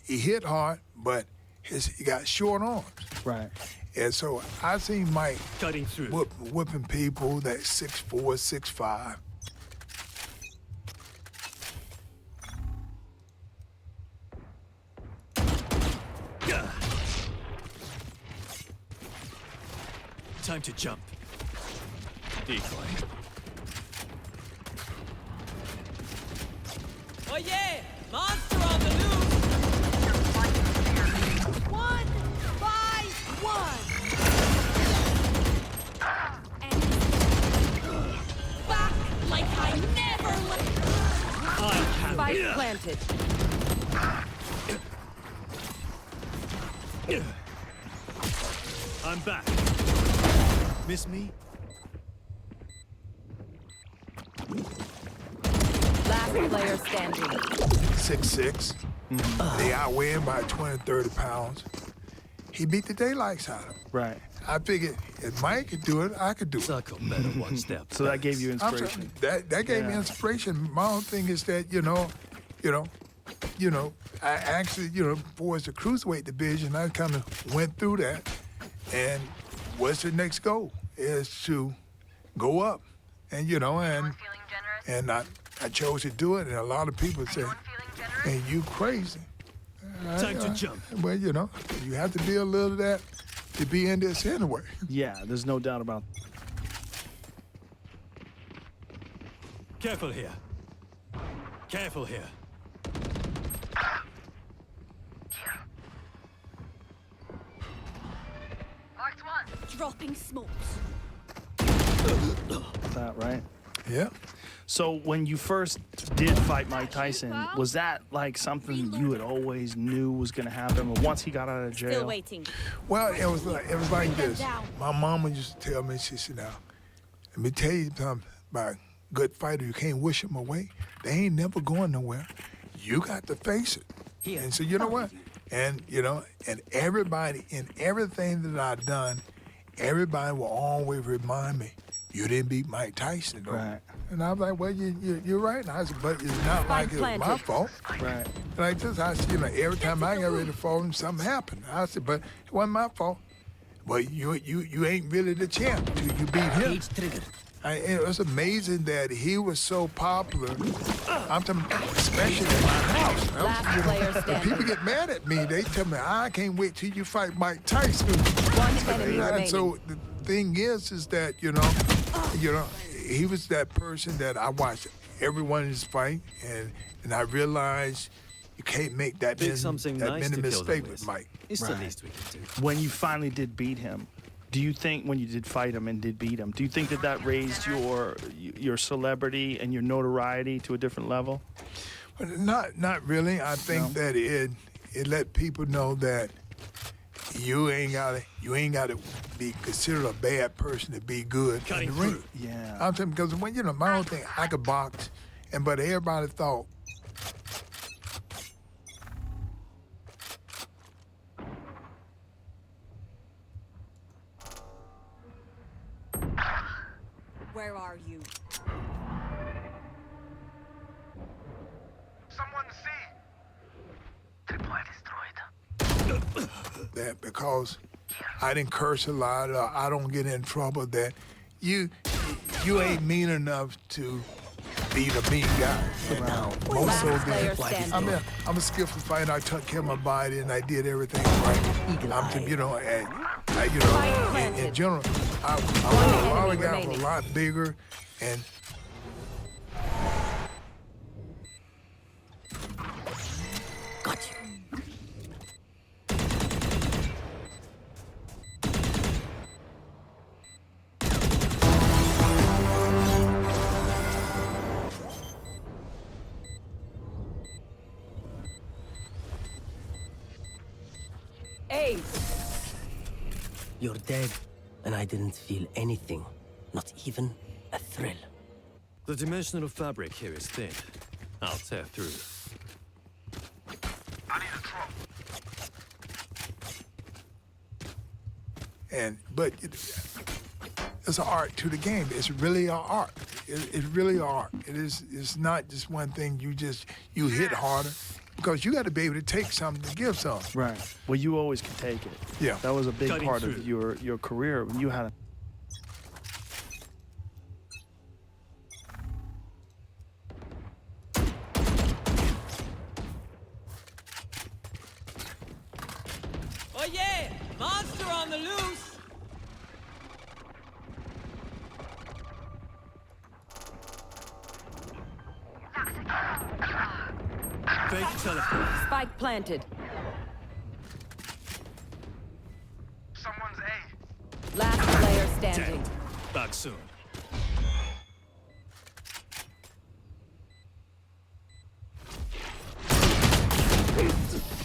hit hard, but he got short arms. Right. And so I seen Mike Cutting through. whooping people that 6'4", 6'5". Time to jump. Decoy. Oh yeah! Monster on the loose! 1 by 1! Back like I never left! Spike planted. I'm back. Miss me? Last player standing. 6'6". They outweigh him by 20, 30 pounds. He beat the daylights out of him. Right. I figured if Mike could do it, I could do it. Circle better watch their So that gave you I'm sorry, inspiration. that gave me inspiration. My whole thing is that I actually before it's the cruiserweight division, I kind of went through that, and what's the next goal is to go up, and and I chose to do it, and a lot of people say, "Hey, you crazy." Time to jump. Well, you have to be a little of that to be in this anyway. Yeah, there's no doubt about. Careful here. Careful here. Marked one. Dropping smokes. That right? Yeah. So when you first did fight Mike Tyson, was that like something you had always knew was going to happen? Or once he got out of jail? Still waiting. Well, it was like this. My mama used to tell me, she said, "Now, let me tell you something about a good fighter. You can't wish them away. They ain't never going nowhere. You got to face it." And so you know what? And and everybody in everything that I've done, everybody will always remind me, "You didn't beat Mike Tyson, though." Right. And I was like, "Well, you're right." And I said, "But it's not like it was my fault." Right. And I said, every time I got ready to fall him, something happened. I said, "But it wasn't my fault." Well, you ain't really the champ. You beat him. Cage triggered. It was amazing that he was so popular. I'm talking, especially in my house. Last player When standing. people get mad at me, they tell me, "I can't wait till you fight Mike Tyson." One enemy And remaining. so the thing is that he was that person that I watched every one of his fight, and I realized you can't make that Pick many, something that nice many to kill them mistakes with. with Mike. It's the least we can do. When you finally did beat him, do you think when you did fight him and did beat him, do you think that raised your celebrity and your notoriety to a different level? But not really. I think that it let people know that you ain't gotta be considered a bad person to be good in the ring. Yeah. I'm saying because when my whole thing, I could box, but everybody thought. Where are you? Someone see. Tripwire destroyed. That because I didn't curse a lot, or I don't get in trouble, that you ain't mean enough to be the mean guy. Most of them, I'm a skillful fighter. I took care of my body and I did everything right. In general, I was a lot of guys a lot bigger, and You're dead, and I didn't feel anything. Not even a thrill. The dimensional fabric here is thin. I'll tear through. But it's an art to the game. It's really an art. It's really an art. It's not just one thing you hit harder, because you got to be able to take something to give some. Right. Well, you always could take it. Yeah. That was a big Cutting part through. of your career when you had a. Oh yeah! Monster on the loose! Fake teleport. Spike planted. Someone's A. Last player standing. Back soon.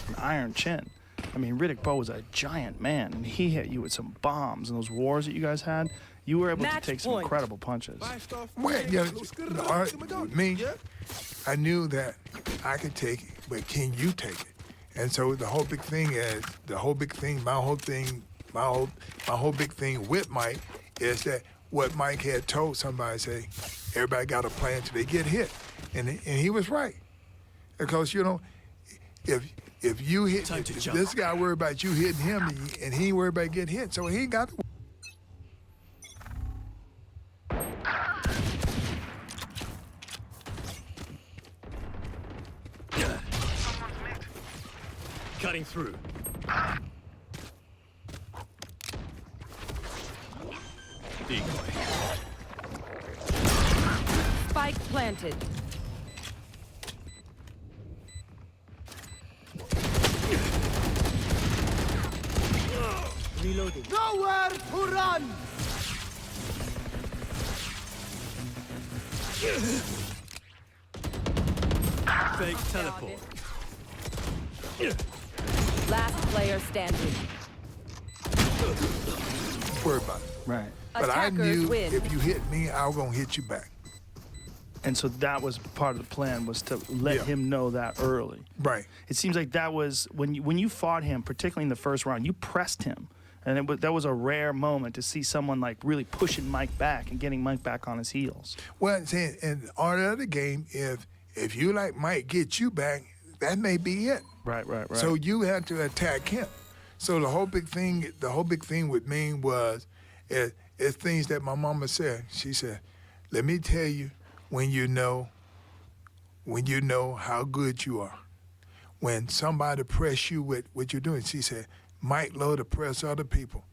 An iron chin. I mean, Riddick Bowe was a giant man, and he hit you with some bombs in those wars that you guys had. You were able Match to take some point. incredible punches. Well, the art with me, I knew that I could take it, but can you take it? And so the whole big thing is, my whole thing my whole big thing with Mike is that what Mike had told somebody, say, everybody got a plan till they get hit. And he was right. Because, you know, if you hit, if this guy worried about you hitting him and he ain't worried about getting hit, so he ain't got to. Cutting through. Decoy. Spike planted. Reloading. Nowhere to run! Fake teleport. Last player standing. Worry about it. Right. But I Attackers knew win. if you hit me, I was gonna hit you back. And so that was part of the plan, was to let him know that early. Right. It seems like that was when you fought him, particularly in the first round, you pressed him. And that was a rare moment to see someone like really pushing Mike back and getting Mike back on his heels. Well, see, in our other game, if you like Mike get you back, that may be it. Right. So you had to attack him. So the whole big thing with me was it's things that my mama said. She said, "Let me tell you when you know how good you are. When somebody press you with what you're doing." She said, "Mike love to press other people,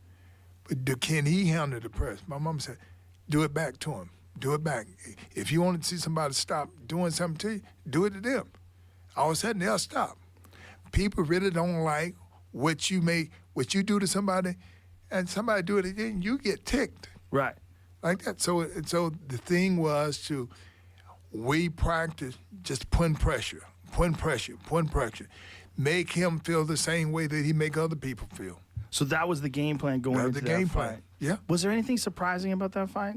but can he handle the press?" My mom said, "Do it back to him. Do it back. If you want to see somebody stop doing something to you, do it to them. All of a sudden they'll stop. People really don't like what you do to somebody, and somebody do it again, you get ticked. Right. Like that. So the thing was we practice just putting pressure, make him feel the same way that he make other people feel. So that was the game plan going into the that game fight. plan. Yeah. Was there anything surprising about that fight?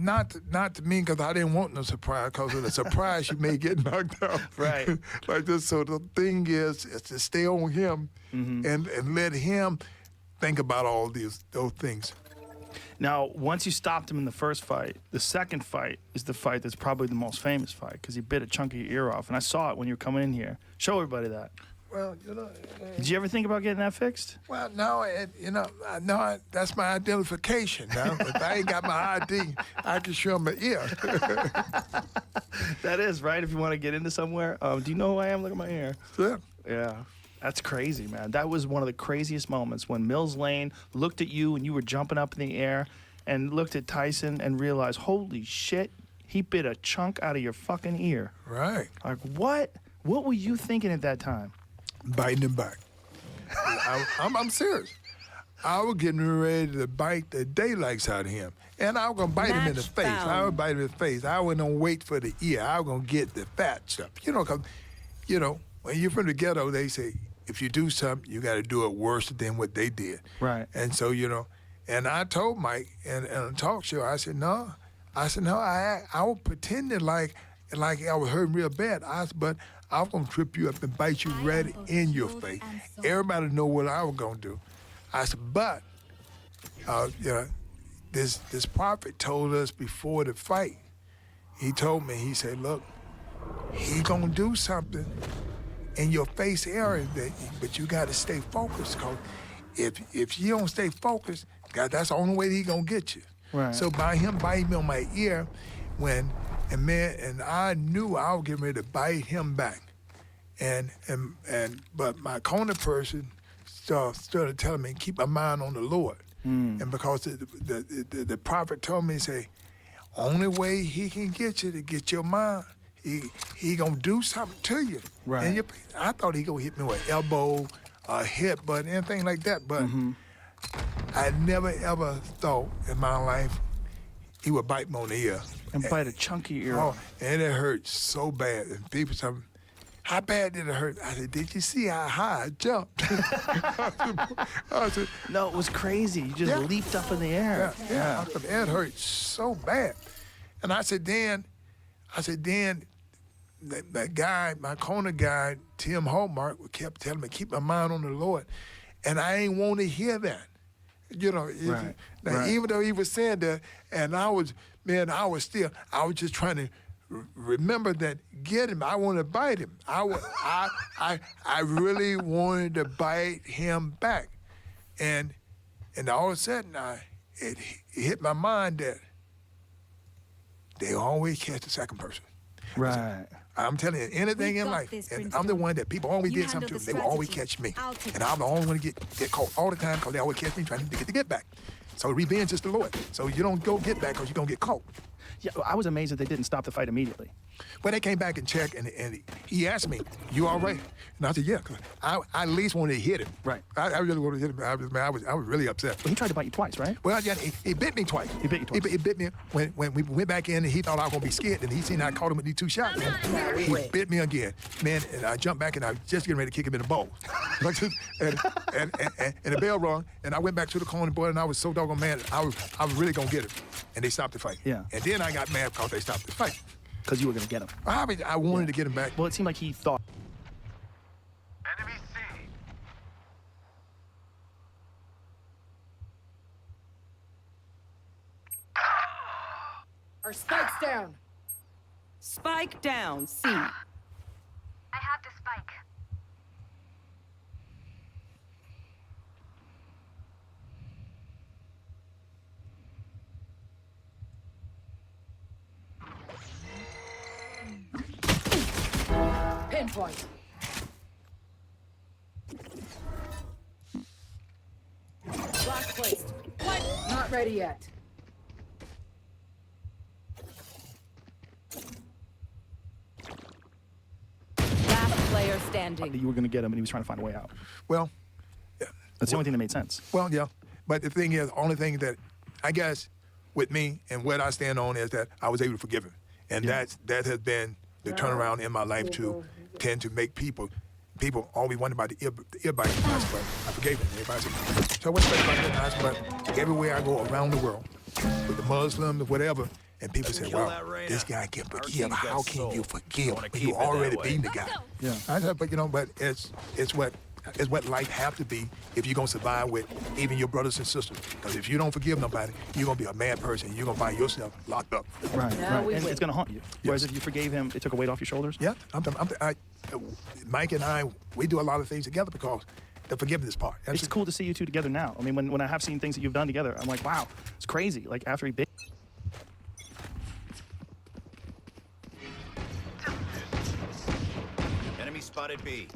Not to me, because I didn't want no surprise. Because of the surprise, you may get knocked out. Right. Like this. So the thing is to stay on him and let him think about all those things. Now, once you stopped him in the first fight, the second fight is the fight that's probably the most famous fight because he bit a chunk of your ear off. And I saw it when you were coming in here. Show everybody that. Well, you know. Did you ever think about getting that fixed? Well, no, that's my identification. Now, if I ain't got my ID, I can show my ear. That is, right? If you want to get into somewhere. Do you know who I am? Look at my ear. Yeah. Yeah. That's crazy, man. That was one of the craziest moments when Mills Lane looked at you and you were jumping up in the air and looked at Tyson and realized, holy shit, he bit a chunk out of your fucking ear. Right. Like, what? What were you thinking at that time? Biting him back. I'm serious. I was getting ready to bite the daylights out of him. And I was going to bite him in the face. I would bite him in the face. I wasn't going to wait for the ear. I was going to get the fat stuff. Because, when you're from the ghetto, they say, if you do something, you got to do it worse than what they did. Right. And so, and I told Mike in a talk show, I said, no, I was pretending like I was hurting real bad. but I was going to trip you up and bite you right in your face. Everybody know what I was going to do. I said, but, this prophet told us before the fight, he told me, he said, look, he going to do something in your face area, but you got to stay focused, because if you don't stay focused, God, that's the only way he going to get you. Right. So by him biting me on my ear, and I knew I was getting ready to bite him back. But my corner person started telling me, keep my mind on the Lord. And because the prophet told me, say, only way he can get you to get your mind, he gonna do something to you. Right. And I thought he gonna hit me with elbow, hip, but anything like that. But I never ever thought in my life he would bite me on the ear. And bite a chunky ear off. And it hurt so bad. And people tell me, how bad did it hurt? I said, did you see how high I jumped? I said, no, it was crazy. You just leaped up in the air. Yeah. It hurt so bad. And I said, Dan, that guy, my corner guy, Tim Hallmark, kept telling me, keep my mind on the Lord. And I ain't want to hear that. You know, even though he was saying that, and I was just trying to remember that, get him. I want to bite him. I really wanted to bite him back. And all of a sudden, it hit my mind that they always catch the second person. Right. I'm telling you, anything in life, and I'm the one that people always did something to, they will always catch me. And I'm the only one to get caught all the time because they always catch me trying to get the get back. So revenge is the Lord. So you don't go get back because you're going to get caught. Yeah, I was amazed that they didn't stop the fight immediately. But they came back and checked, and he asked me, "You all right?" And I said, "Yeah." I at least wanted to hit him. Right. I really wanted to hit him. I was really upset. But he tried to bite you twice, right? Well, yeah, he bit me twice. He bit you twice. He bit me when we went back in, and he thought I was gonna be scared, and he seen I caught him with these 2 shots. He bit me again, man, and I jumped back, and I was just getting ready to kick him in the balls. and the bell rung, and I went back to the corner, boy, and I was so doggone mad. I was really gonna get him, and they stopped the fight. Yeah. And then I got mad because they stopped the fight. Because you were going to get him. I wanted to get him back. Well, it seemed like he thought. Enemy C. Our spike's down. Spike down, C. I have the spike. Pinpoint. Flash placed. What? Not ready yet. Last player standing. You were going to get him, and he was trying to find a way out. Well, yeah. That's the only thing that made sense. Well, yeah. But the thing is, only thing that I guess with me and what I stand on is that I was able to forgive him. And that has been the turnaround in my life to tend to make people always wonder about the ear biting nice, but I forgave him. Everybody said, so what's special about that nice? But everywhere I go around the world, with the Muslims or whatever, and people say, wow, this guy can forgive. How can you forgive when you already beaten the guy? Yeah. I said, but it's what life have to be if you're gonna survive with even your brothers and sisters. Because if you don't forgive nobody, you're gonna be a mad person. You're gonna find yourself locked up. Right. And it's gonna haunt you. Whereas if you forgave him, it took a weight off your shoulders. Yeah. Mike and I, we do a lot of things together because the forgiveness part. It's cool to see you two together now. I mean, when I have seen things that you've done together, I'm like, wow, it's crazy. Like after he bit. Enemy spotted B.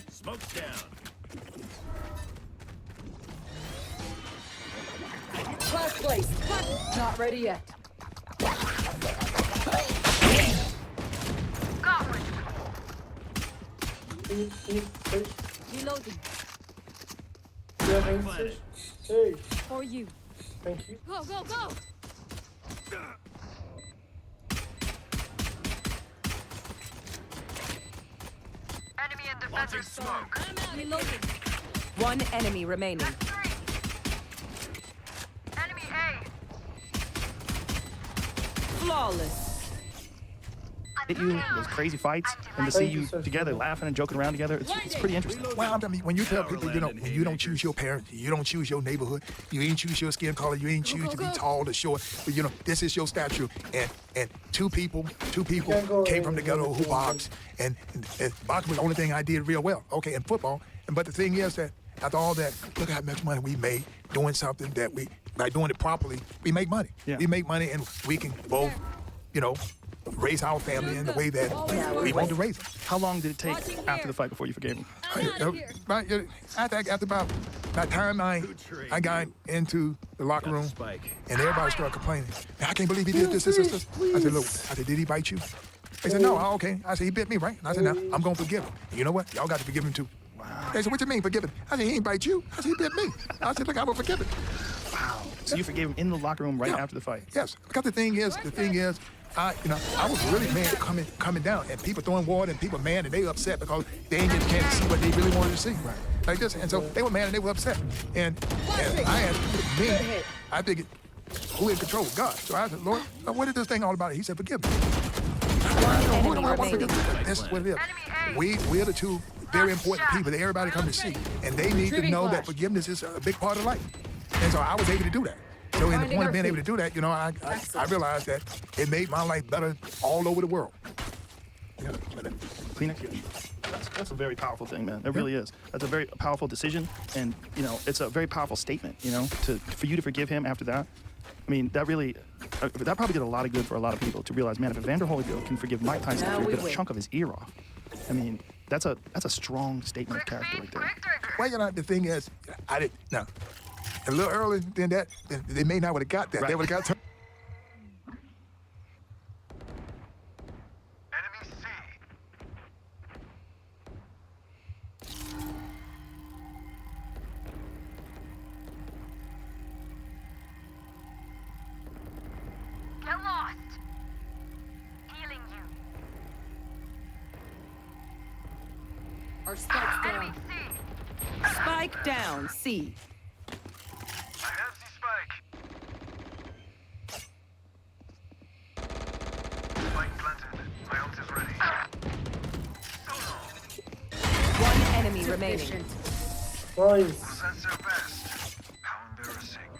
Smoke's down. Flash placed. Not ready yet. Reloading. Hey. For you. Thank you. Go, go, go! Enemy in defensive smoke. Reloading. One enemy remaining. Enemy A. Flawless. Hit you, those crazy fights, and to see you together laughing and joking around together, it's pretty interesting. Well, I mean, when you tell people, you don't choose your parents, you don't choose your neighborhood, you ain't choose your skin color, you ain't choose to be tall or short, but this is your stature. And two people came from the ghetto who boxed, and boxing was the only thing I did real well. Okay, in football. But the thing is that after all that, look how much money we made doing something that by doing it properly, we make money. Yeah. We make money, and we can both, raise our family in the way that we want to raise them. How long did it take after the fight before you forgave him? I think after about that time I got into the locker room and everybody started complaining. Man, I can't believe he did this. I said, look, did he bite you? They said, no. Okay. I said, he bit me, right? And I said, now, I'm going to forgive him. And you know what? Y'all got to forgive him too. Wow. They said, what you mean forgive him? I said, he ain't bite you. I said, he bit me. I said, look, I will forgive him. Wow. So you forgave him in the locker room right after the fight? Yes. Because the thing is, I was really mad coming down, and people throwing water, and people mad, and they upset because they ain't get a chance to see what they really wanted to see, like this. And so they were mad and they were upset. And I figured who in control? God. So I said, Lord, what is this thing all about? He said, forgive me. One enemy remaining. This is what it is. We're the two very important people that everybody come to see. And they need to know that forgiveness is a big part of life. And so I was able to do that. So in the point of being able to do that, you know, I realized that it made my life better all over the world. Yeah. Kleenex, that's a very powerful thing, man. It really is. That's a very powerful decision, and you know, it's a very powerful statement. You know, for you to forgive him after that. I mean, that really, that probably did a lot of good for a lot of people to realize, man, if Evander Holyfield can forgive Mike Tyson after he bit a chunk of his ear off, I mean, that's a strong statement of character right there. Well, you know, the thing is, I didn't. No, a little earlier than that, they may not would have got that. Right. They would have got. Get lost. Healing you. Our spike's down. Spike down, C. I have the spike. Spike planted. My ult is ready. One enemy remaining. Was that so fast? How embarrassing.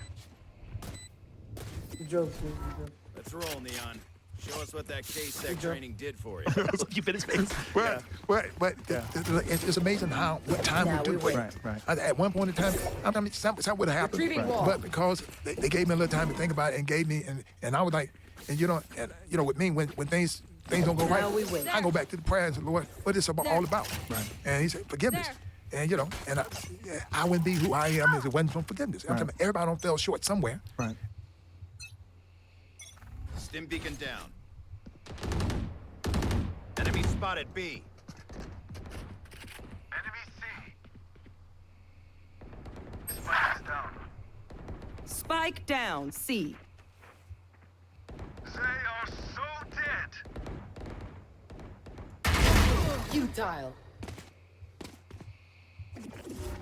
Good job, Steve. Good job. Let's roll, Neon. Show us what that K-Sec training did for you. You bit his face. But it's amazing what time we do. Right. At one point in time, I mean, something would have happened. Retrieving wall. But because they gave me a little time to think about it and gave me, and I was like, and you know, with me, when things don't go right, Now we win. I go back to the prayer and say, Lord, what is this all about? Right. And he said, forgiveness. And you know, and I wouldn't be who I am if it wasn't from forgiveness. I'm telling you, everybody don't fell short somewhere. Right. Stim beacon down. Enemy spotted B. Enemy C. Spike is down. Spike down, C. They are so dead. Futile.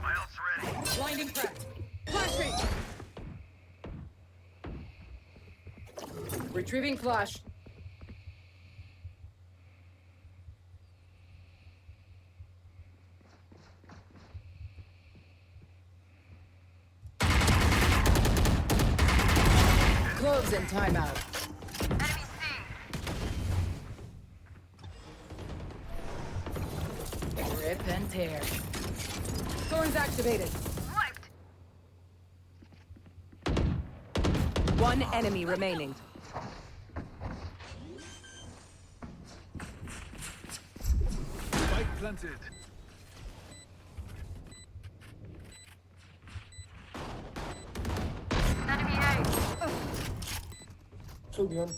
My ult's ready. Blinding crack. Flashing. Retrieving flash. Close and timeout. Rip and tear. Thorns activated. One enemy remaining. Spike planted. Enemy A. Çok yan.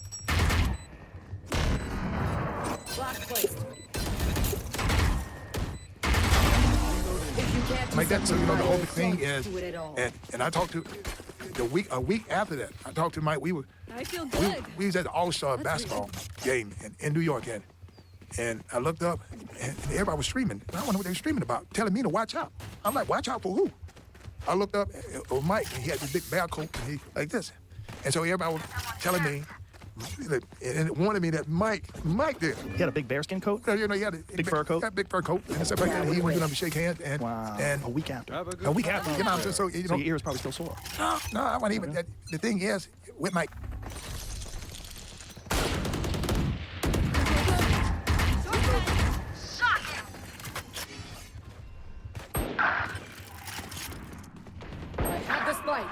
Flash placed. If you can't do Like that, so you know, the whole something thing right, is, don't do it at all. and I talked to a week after that, I talked to Mike. I feel good. We was at the All-Star basketball game in New York, and I looked up, and everybody was streaming. And I wonder what they were streaming about, telling me to watch out. I'm like, watch out for who? I looked up, it was Mike, and he had this big bear coat, and he like this. And so everybody was telling me, and it wanted me that Mike did. He had a big bearskin coat? You know, he had a Big fur coat? Got a big fur coat. And stuff like that. He went to shake hands. And, Wow. and A week after. a week after, you know what I'm saying? So, you know, So your ear is probably still sore. no, I wasn't even. The thing is, with Mike, I have the spike.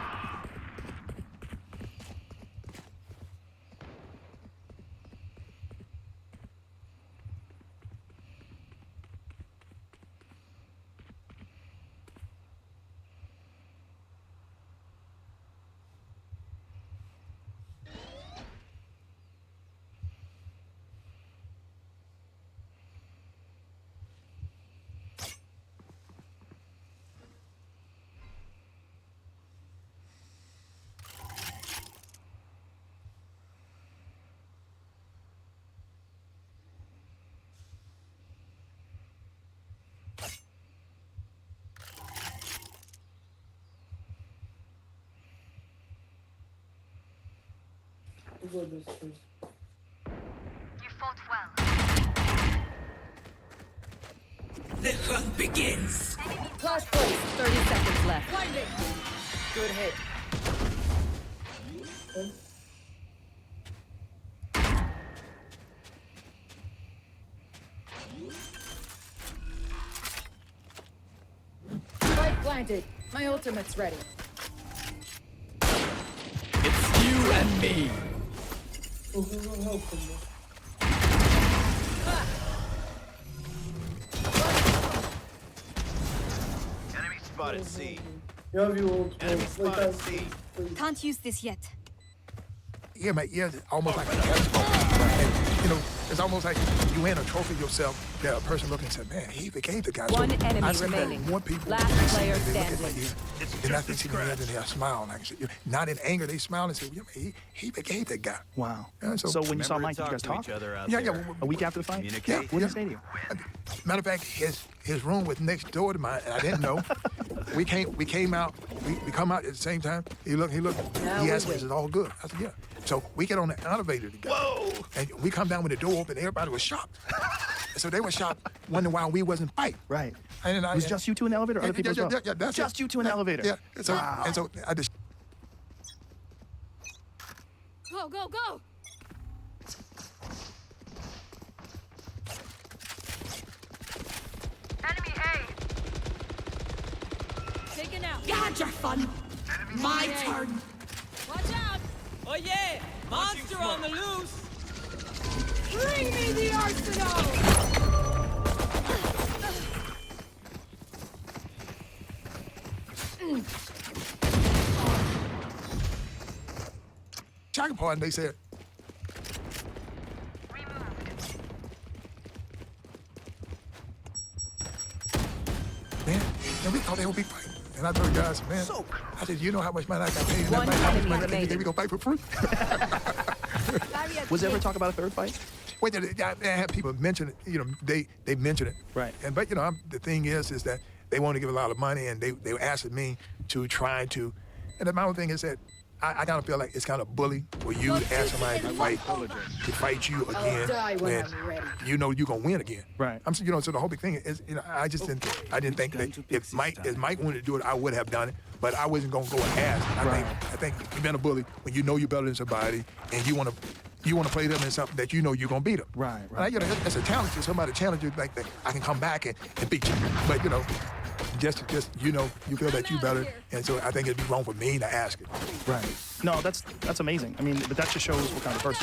fought well. The hunt begins. Flash place. 30 seconds left. Blinding. Good hit. Spike planted. My ultimate's ready. It's you and me. Enemy spotted C. Enemy spotted C. Can't use this yet. Yeah, man, yeah, it's almost like a catch. And, you know, it's almost like you win a trophy yourself. That a person looking and said, man, he became the guy. One So enemy I said remaining. That more people Last player they look at standing. and I think and they smile. Like, not in anger, they smile and say, yeah, man, he became that guy. Wow. Yeah, So when you saw Mike, did you guys talk? Yeah. A week after the fight? Yeah. What did he say to you? Matter of fact, his room was next door to mine, and I didn't know. we came out. We come out at the same time. He looked. Now He we asked me, wait. "Is it all good?" I said, "Yeah." So we get on the elevator together. Whoa! And we come down with the door open. Everybody was shocked. So they were shocked, wondering why we wasn't fighting. Right. And It was just you two in the elevator, or other people as well? Yeah, that's just it. you two in the elevator. Yeah. So Wow. and so I just. Go, go, go! Enemy A. Taken out. God, you're fun. My turn. Watch out! Oh yeah, monster on the loose. Bring me the arsenal! Second part, and they said, man, and we thought they would be fighting. And I told the guys, man, I said, you know how much money I got paid? One How much enemy money remaining. they we gonna fight for free? Was there ever talk about a third fight? Wait, I had people mention it. You know, they mention it. Right. And but you know, the thing is that they want to give a lot of money, and they were asking me to try to. And my own thing is that I kind of feel like it's kind of bully for you to ask somebody to fight you again die when when I'm ready. you know you're gonna win again. Right. You know, so the whole big thing is, you know, I didn't think that if Mike wanted to do it, I would have done it, but I wasn't gonna go and ask. I think you've been a bully when you know you're better than somebody and you want to play them in something that you know you're gonna beat them. Right. You know, it's a challenge to somebody challenge you like that. I can come back and beat you, but you know. Just you know, you feel that you better, and so I think it'd be wrong for me to ask it. Right. No, that's amazing. I mean, but that just shows what kind of person